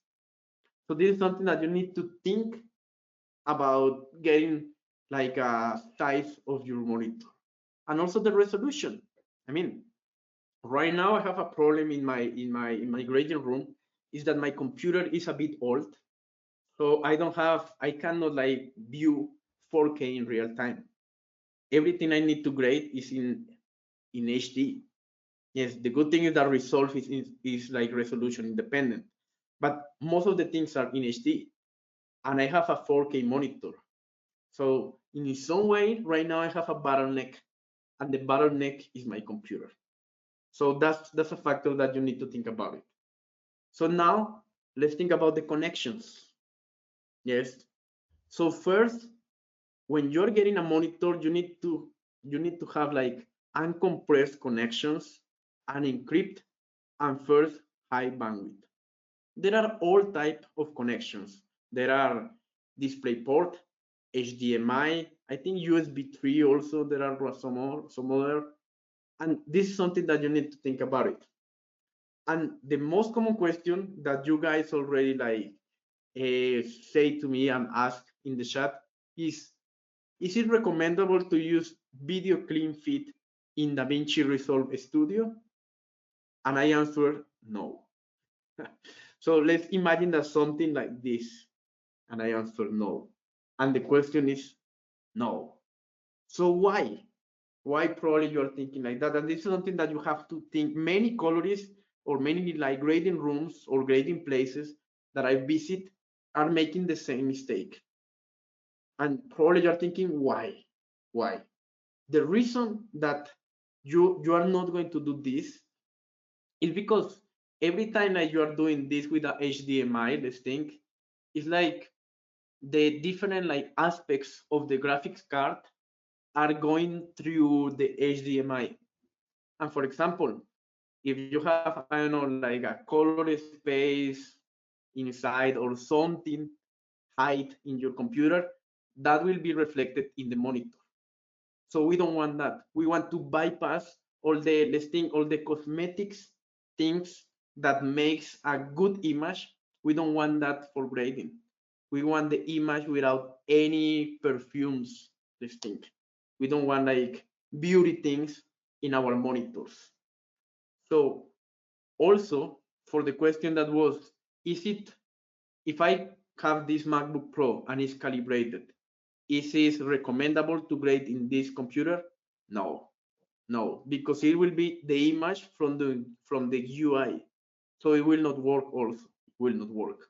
So this is something that you need to think about getting like a size of your monitor, and also the resolution. I mean, right now I have a problem in my grading room, is that my computer is a bit old, so I cannot like view 4K in real time. Everything I need to grade is in HD. Yes, the good thing is that Resolve is like resolution independent, but most of the things are in HD, and I have a 4K monitor. So in some way, right now I have a bottleneck, and the bottleneck is my computer. So that's a factor that you need to think about it. So now let's think about the connections. Yes. So first, when you're getting a monitor, you need to have like uncompressed connections, unencrypt, and first high bandwidth. There are all type of connections. There are DisplayPort, HDMI, I think USB 3 also. There are some other, and this is something that you need to think about it. And the most common question that you guys already like say to me and ask in the chat is it recommendable to use video clean fit in DaVinci Resolve Studio? And I answer no. So let's imagine that something like this, and I answer no. And the question is no. So why? Why probably you're thinking like that? And this is something that you have to think. Many colorists or many like grading rooms or grading places that I visit are making the same mistake. And probably you're thinking, why? Why? The reason that you are not going to do this is because every time that you are doing this with a HDMI, let's think, it's like the different like aspects of the graphics card are going through the HDMI. And for example, if you have, I don't know, like a color space inside or something hide in your computer, that will be reflected in the monitor. So we don't want that. We want to bypass all the, let's think, all the cosmetics things that makes a good image. We don't want that for grading. We want the image without any perfumes, let's think. We don't want like beauty things in our monitors. So also for the question that was, is it, if I have this MacBook Pro and it's calibrated, is it recommendable to grade in this computer? No, no, because it will be the image from the UI, so it will not work. Also, it will not work.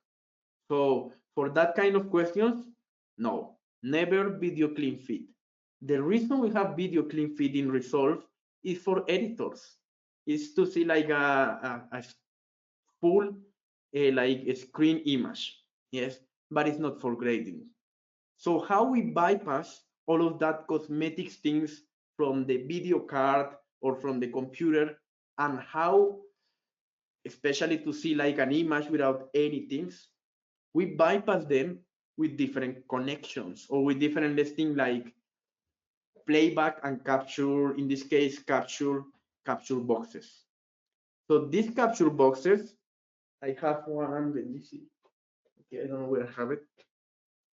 So for that kind of questions, no, never video clean feed. The reason we have video clean feed in Resolve is for editors. Is to see like a full like a screen image, yes, but it's not for grading. So how we bypass all of that cosmetics things from the video card or from the computer, and how, especially to see like an image without any things, we bypass them with different connections or with different listing like playback and capture, in this case, capture boxes. So these capture boxes, I have one, let me see. Okay, I don't know where I have it.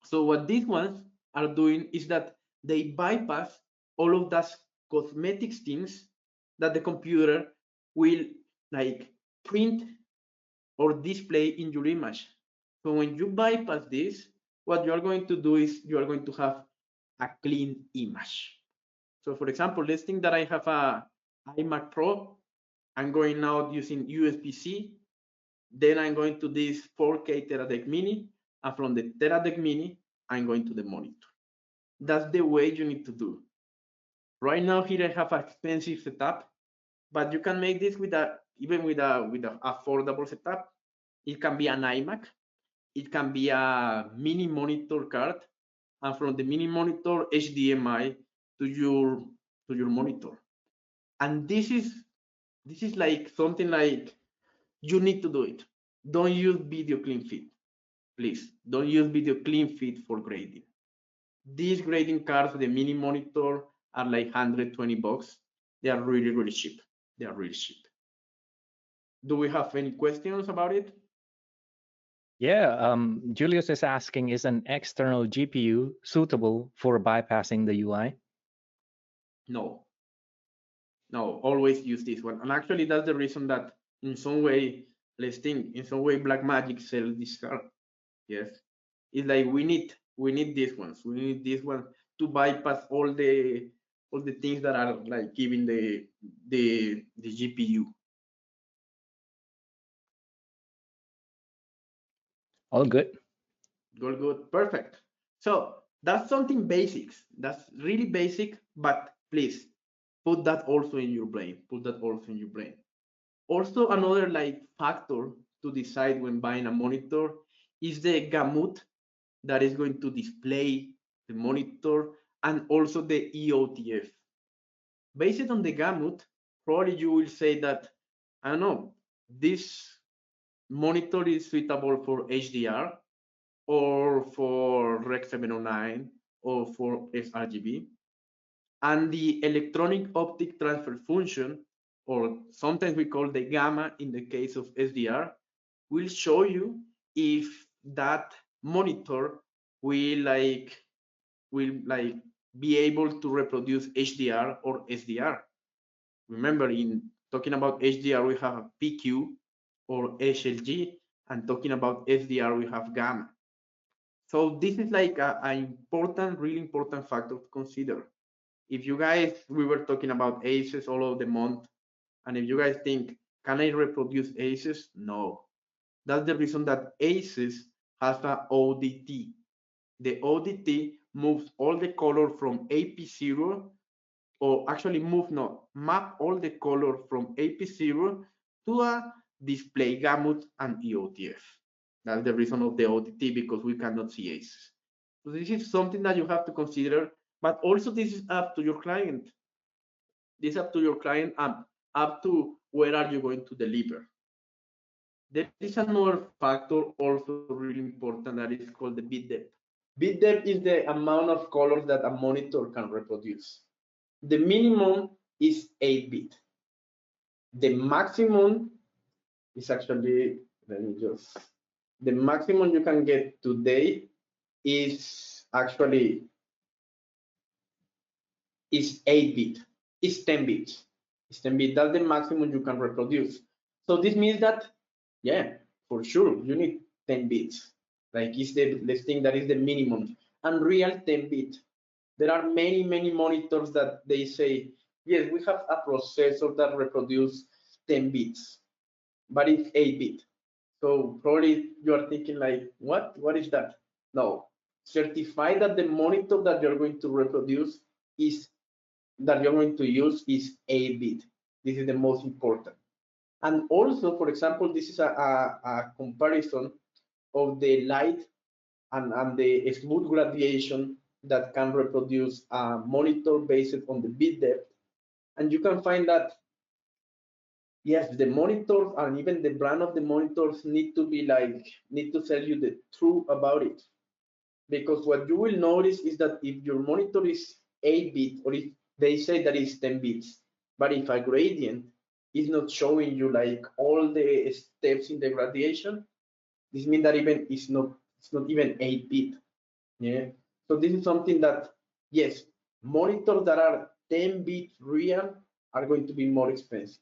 So what these ones are doing is that they bypass all of those cosmetics things that the computer will like print or display in your image. So when you bypass this, what you are going to do is you are going to have a clean image. So for example, let's think that I have a iMac Pro. I'm going out using USB-C. Then I'm going to this 4K Teradek Mini. And from the Teradek Mini, I'm going to the monitor. That's the way you need to do. Right now here I have an expensive setup, but you can make this with a, even with a affordable setup. It can be an iMac. It can be a mini monitor card, and from the mini monitor HDMI to your monitor. And this is like something like you need to do it. Don't use video clean feed, please. Don't use video clean feed for grading. These grading cards, the mini monitor, are like 120 bucks. They are really, really cheap. They are really cheap. Do we have any questions about it? Yeah, Julius is asking, is an external GPU suitable for bypassing the UI? No. No, always use this one. And actually, that's the reason that in some way, let's think, in some way, Blackmagic sells this card. Yes. It's like we need these ones. We need this one to bypass all the things that are like giving the GPU. All good. Good, good, perfect. So that's something basics. That's really basic, but please put that also in your brain. Put that also in your brain. Also, another like factor to decide when buying a monitor is the Gamut that is going to display the monitor, and also the EOTF. Based on the Gamut, probably you will say that, I don't know, this monitor is suitable for HDR or for Rec 709 or for sRGB. And the electronic optic transfer function, or sometimes we call the gamma in the case of SDR, will show you if that monitor will be able to reproduce HDR or SDR. Remember, in talking about HDR, we have PQ or HLG, and talking about SDR, we have gamma. So this is like an important, really important factor to consider. If you guys, we were talking about ACEs all of the month, and if you guys think, can I reproduce ACEs? No. That's the reason that ACEs has an ODT. The ODT moves all the color from AP0, or actually map all the color from AP0 to a display Gamut and EOTF. That's the reason of the ODT, because we cannot see ACEs. So this is something that you have to consider, but also this is up to your client. This is up to your client. up to where are you going to deliver. There is another factor also really important that is called the bit depth. Bit depth is the amount of colors that a monitor can reproduce. The minimum is 8-bit. The maximum is actually, let me just, the maximum you can get today is actually is 8-bit, is 10 bits. It's 10 bit, that's the maximum you can reproduce. So this means that, yeah, for sure, you need 10 bits. Like it's the thing that is the minimum. And real 10 bit. There are many, many monitors that they say, yes, we have a processor that reproduces 10 bits, but it's 8-bit. So probably you are thinking like, what is that? No, certify that the monitor that you're going to reproduce is, that you're going to use is 8-bit. This is the most important. And also, for example, this is a comparison of the light and the smooth gradation that can reproduce a monitor based on the bit depth. And you can find that, yes, the monitors and even the brand of the monitors need to be like, need to tell you the truth about it. Because what you will notice is that if your monitor is 8-bit, or if they say that it's 10 bits, but if a gradient is not showing you like all the steps in the gradation, this means that even it's not even 8-bit. Yeah. So this is something that, yes, monitors that are 10-bit real are going to be more expensive,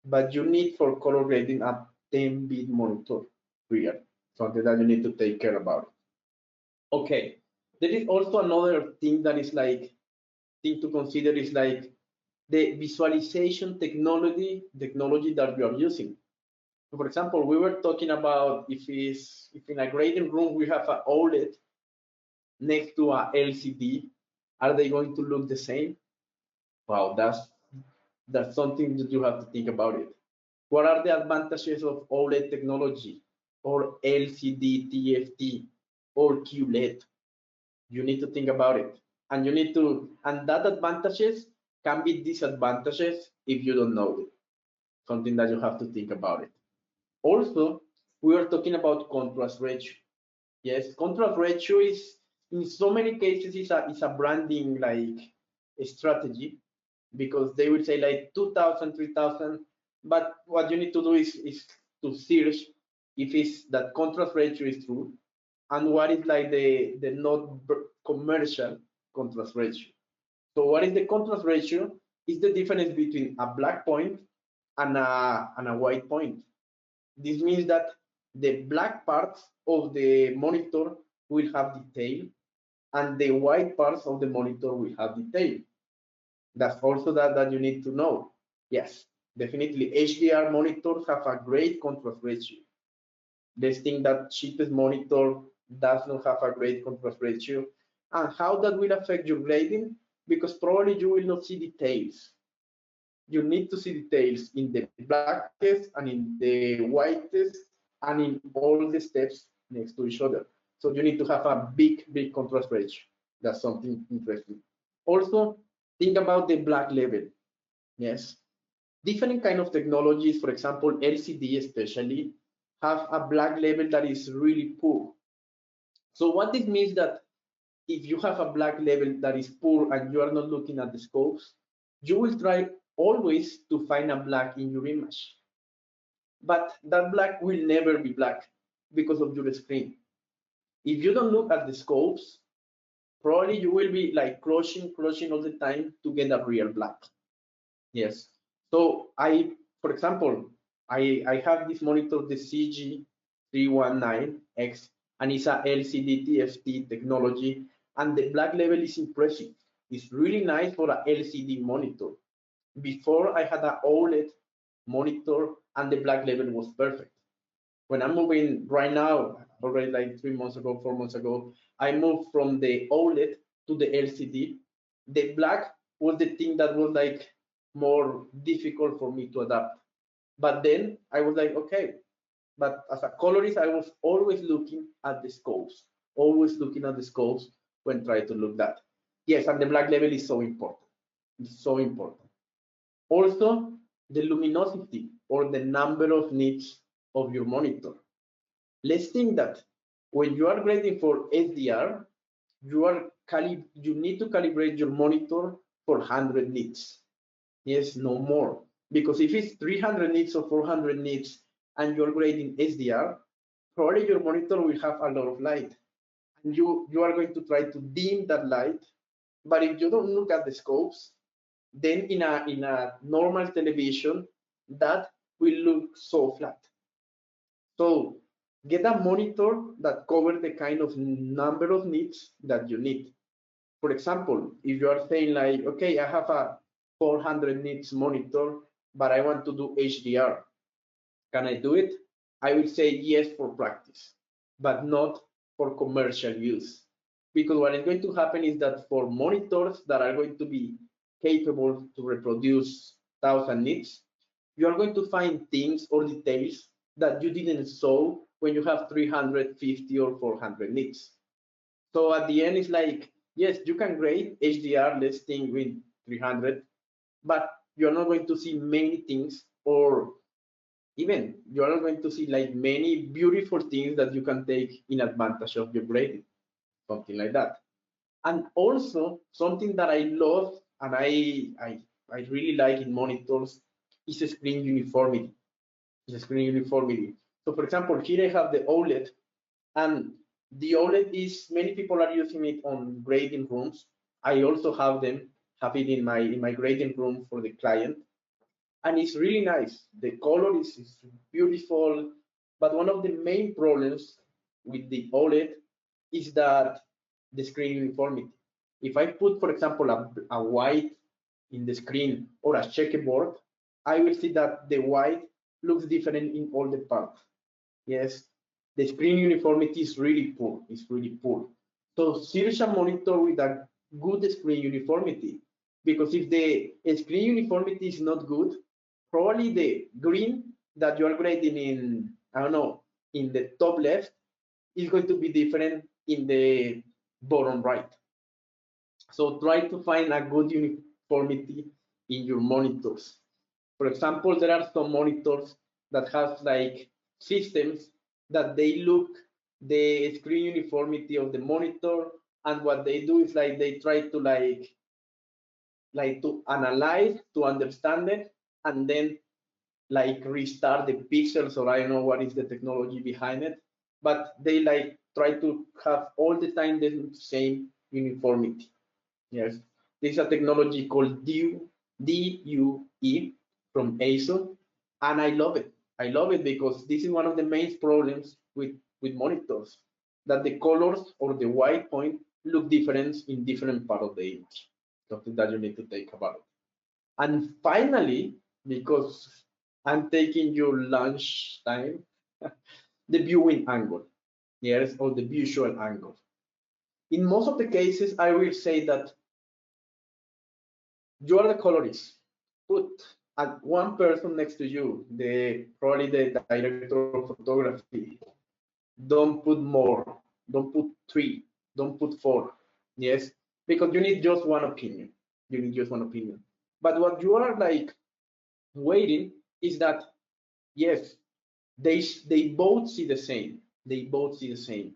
but you need for color grading a 10-bit monitor real, something that you need to take care about. Okay, there is also another thing that is like, thing to consider is like the visualization technology that you are using. So for example, we were talking about if in a grading room we have an OLED next to a LCD, are they going to look the same? Wow, that's something that you have to think about it. What are the advantages of OLED technology or LCD TFT or QLED? You need to think about it, and you need to, and that advantages can be disadvantages if you don't know it. Something that you have to think about it. Also, we are talking about contrast ratio. Yes, contrast ratio is, in so many cases, is a branding like a strategy, because they will say like 2000, 3000, but what you need to do is to search if it's that contrast ratio is true, and what is like the not commercial contrast ratio. So what is the contrast ratio? Is the difference between a black point and a white point. This means that the black parts of the monitor will have detail, and the white parts of the monitor will have detail. That's also that you need to know. Yes, definitely HDR monitors have a great contrast ratio. This thing that cheapest monitor does not have a great contrast ratio. And how that will affect your grading? Because probably you will not see details. You need to see details in the blackest and in the whitest and in all the steps next to each other. So you need to have a big contrast ratio. That's something interesting. Also, think about the black level. Yes. Different kind of technologies, for example, LCD especially, have a black level that is really poor. So what this means that if you have a black level that is poor and you are not looking at the scopes, you will try always to find a black in your image. But that black will never be black because of your screen. If you don't look at the scopes, probably you will be like crushing all the time to get a real black. Yes. So for example, I have this monitor, the CG319X, and it's a LCD TFT technology, and the black level is impressive. It's really nice for a LCD monitor. Before I had an OLED monitor, and the black level was perfect. When I'm moving right now, already like 3 months ago, 4 months ago, I moved from the OLED to the LCD. The black was the thing that was like more difficult for me to adapt. But then I was like, okay, but as a colorist, I was always looking at the scopes, when trying to look that. Yes, and the black level is so important. It's so important. Also, the luminosity or the number of nits of your monitor. Let's think that when you are grading for SDR, you need to calibrate your monitor for 100 nits. Yes, no more. Because if it's 300 nits or 400 nits and you're grading SDR, probably your monitor will have a lot of light. And you are going to try to dim that light. But if you don't look at the scopes, then in a normal television, that will look so flat. So get a monitor that covers the kind of number of nits that you need. For example, if you are saying like, okay, I have a 400 nits monitor, but I want to do HDR. Can I do it? I will say yes for practice, but not for commercial use. Because what is going to happen is that for monitors that are going to be capable to reproduce 1000 nits, you are going to find things or details that you didn't saw when you have 350 or 400 nits. So at the end, it's like, yes, you can grade HDR, let's think with 300, but you're not going to see many things, or even you're not going to see like many beautiful things that you can take in advantage of your grading, something like that. And also something that I love and I really like in monitors is screen uniformity. Screen uniformity. So for example, here I have the OLED, and the OLED is, many people are using it on grading rooms. I also have it in my grading room for the client, and it's really nice. The color is beautiful, but one of the main problems with the OLED is that the screen uniformity. If I put, for example, a white in the screen or a checkerboard, I will see that the white looks different in all the parts. Yes, the screen uniformity is really poor. It's really poor. So search a monitor with a good screen uniformity, because if the screen uniformity is not good, probably the green that you are grading in, I don't know, in the top left is going to be different in the bottom right. So try to find a good uniformity in your monitors. For example, there are some monitors that have like systems that they look the screen uniformity of the monitor, and what they do is like they try to like to analyze, to understand it, and then like restart the pixels, or I don't know what is the technology behind it, but they like try to have all the time the same uniformity. Yes, this is a technology called DUE from ASO, and I love it. I love it because this is one of the main problems with monitors, that the colors or the white point look different in different part of the image. Something that you need to think about. And finally, because I'm taking your lunch time, the viewing angle, yes, or the visual angle. In most of the cases, I will say that you are the colorist. Put one person next to you, probably the director of photography. Don't put more. Don't put 3. Don't put 4. Yes, because you need just one opinion. You need just one opinion. But what you are like waiting is that, yes, they both see the same. They both see the same.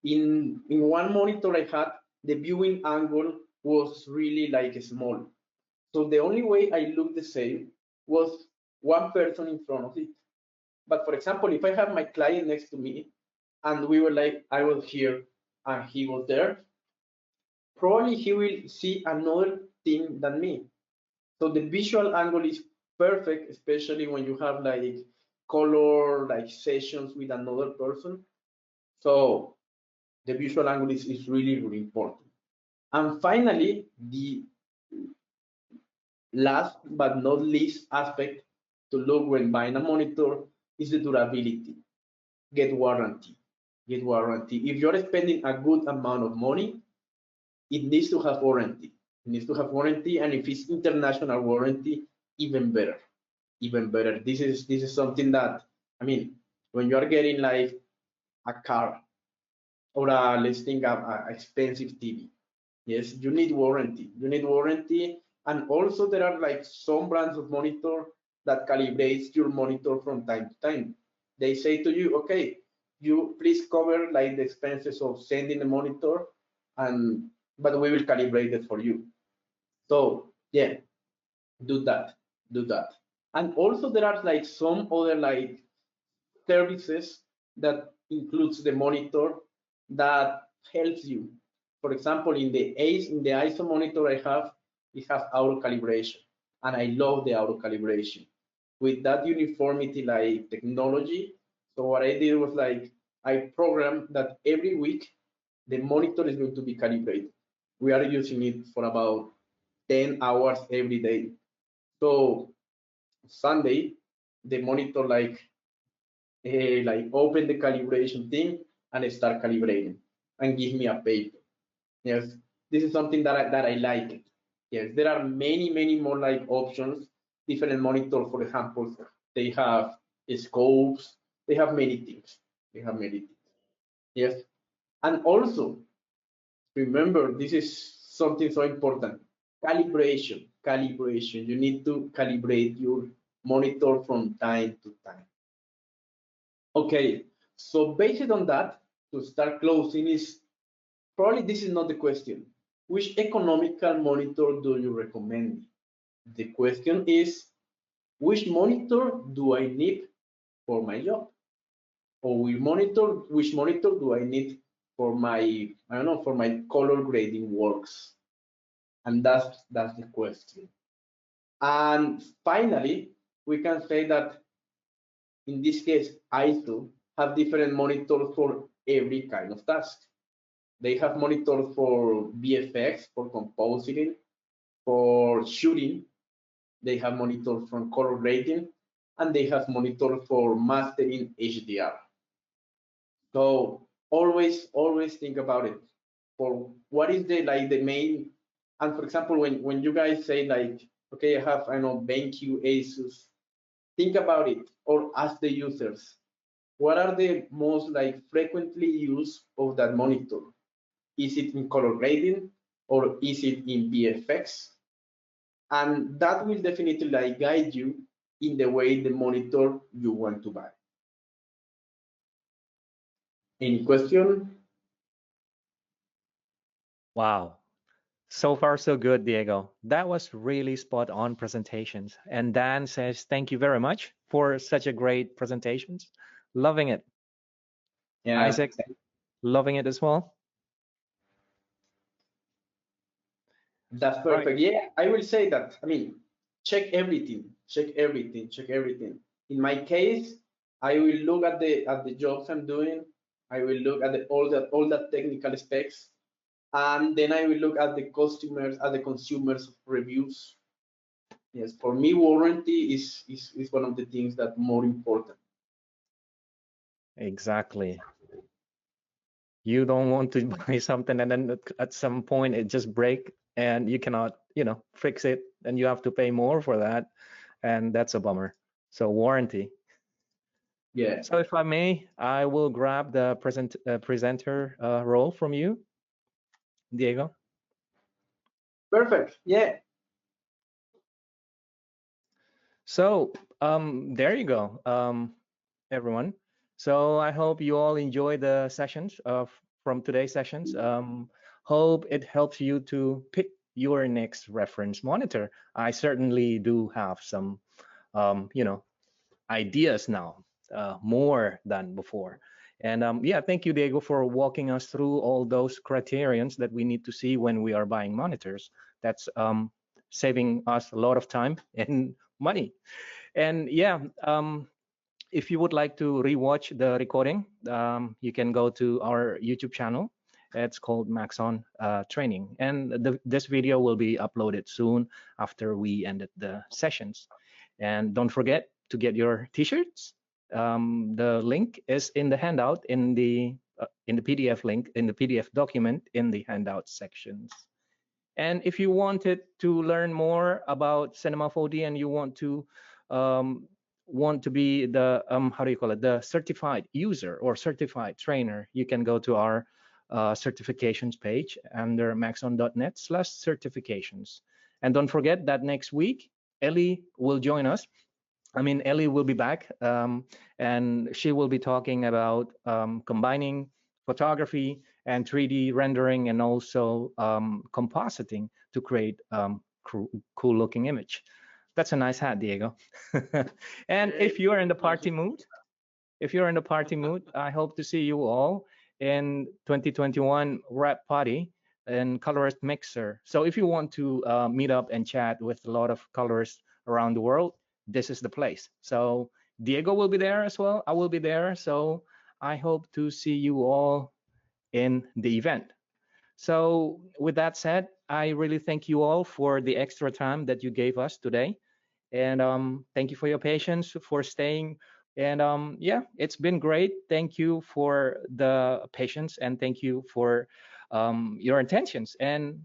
In one monitor I had, the viewing angle was really like small. So the only way I looked the same was one person in front of it. But for example, if I have my client next to me and we were like, I was here and he was there, probably he will see another thing than me. So the visual angle is perfect, especially when you have like color, like sessions with another person. So the visual angle is really, really important. And finally, the last but not least aspect to look when buying a monitor is the durability. Get warranty. Get warranty. If you're spending a good amount of money, it needs to have warranty. It needs to have warranty, and if it's international warranty, even better. Even better. This is something that, I mean, when you are getting like a car or let's think of a expensive TV, yes, you need warranty. You need warranty, and also there are like some brands of monitor that calibrates your monitor from time to time. They say to you, okay, you please cover like the expenses of sending a monitor, but we will calibrate it for you. So yeah, do that, do that. And also there are like some other like services that includes the monitor that helps you. For example, in the ISO monitor I have, it has auto calibration, and I love the auto calibration. With that uniformity like technology, so what I did was like I programmed that every week the monitor is going to be calibrated. We are using it for about 10 hours every day. So Sunday, the monitor like open the calibration thing and start calibrating and give me a paper. Yes, this is something that I like. Yes, there are many more like options. Different monitors, for example, they have scopes. They have many things. They have many things. Yes, and also remember, this is something so important. Calibration, calibration. You need to calibrate your monitor from time to time. Okay, so based on that, to start closing is probably this is not the question. Which economical monitor do you recommend? The question is, which monitor do I need for my job? Or which monitor do I need for my, I don't know, for my color grading works? And that's the question. And finally, we can say that in this case, ISO have different monitors for every kind of task. They have monitors for VFX, for compositing, for shooting. They have monitors for color grading, and they have monitors for mastering HDR. So always think about it. For what is the main, and for example, when you guys say like, okay, I have, I know, BenQ, Asus, think about it or ask the users, what are the most like frequently used of that monitor? Is it in color grading or is it in VFX? And that will definitely like guide you in the way the monitor you want to buy. Any question? Wow. So far, so good, Diego. That was really spot on presentations. And Dan says, thank you very much for such a great presentations. Loving it. Yeah, Isaac, loving it as well. that's Right. perfect. Yeah, I will say that. I mean, check everything, check everything, check everything. In my case, I will look at the jobs I'm doing. I will look at all the technical specs, and then I will look at the consumers reviews. Yes, for me, warranty is one of the things that more important. Exactly. You don't want to buy something and then at some point it just break and you cannot, fix it and you have to pay more for that. And that's a bummer. So warranty. Yeah. So if I may, I will grab the presenter role from you, Diego. Perfect. Yeah. So there you go, everyone. So I hope you all enjoy the sessions from today's sessions. Hope it helps you to pick your next reference monitor. I certainly do have some, ideas now, more than before. And yeah, thank you, Diego, for walking us through all those criterions that we need to see when we are buying monitors. That's saving us a lot of time and money. And yeah, if you would like to rewatch the recording, you can go to our YouTube channel. It's called Maxon Training. And this video will be uploaded soon after we ended the sessions. And don't forget to get your t-shirts. The link is in the handout in the PDF link, in the PDF document in the handout sections. And if you wanted to learn more about Cinema 4D and you want to be the how do you call it, the certified user or certified trainer, you can go to our certifications page under maxon.net/certifications. And don't forget that next week Ellie will join us I mean, Ellie will be back, and she will be talking about combining photography and 3D rendering, and also compositing to create cool looking image. That's a nice hat, Diego. And if you're in the party mood, I hope to see you all in 2021 Rap Party and Colorist Mixer. So if you want to meet up and chat with a lot of colorists around the world, this is the place. So Diego will be there as well. I will be there. So I hope to see you all in the event. So with that said, I really thank you all for the extra time that you gave us today. And thank you for your patience, for staying. And yeah, it's been great. Thank you for the patience, and thank you for your intentions. And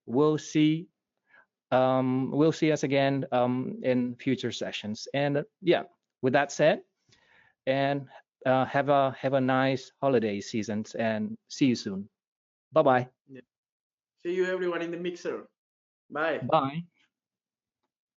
we'll see we'll see us again in future sessions. And yeah, with that said, and have a nice holiday seasons, and see you soon. Bye bye. Yeah. See you everyone in the mixer. Bye. Bye.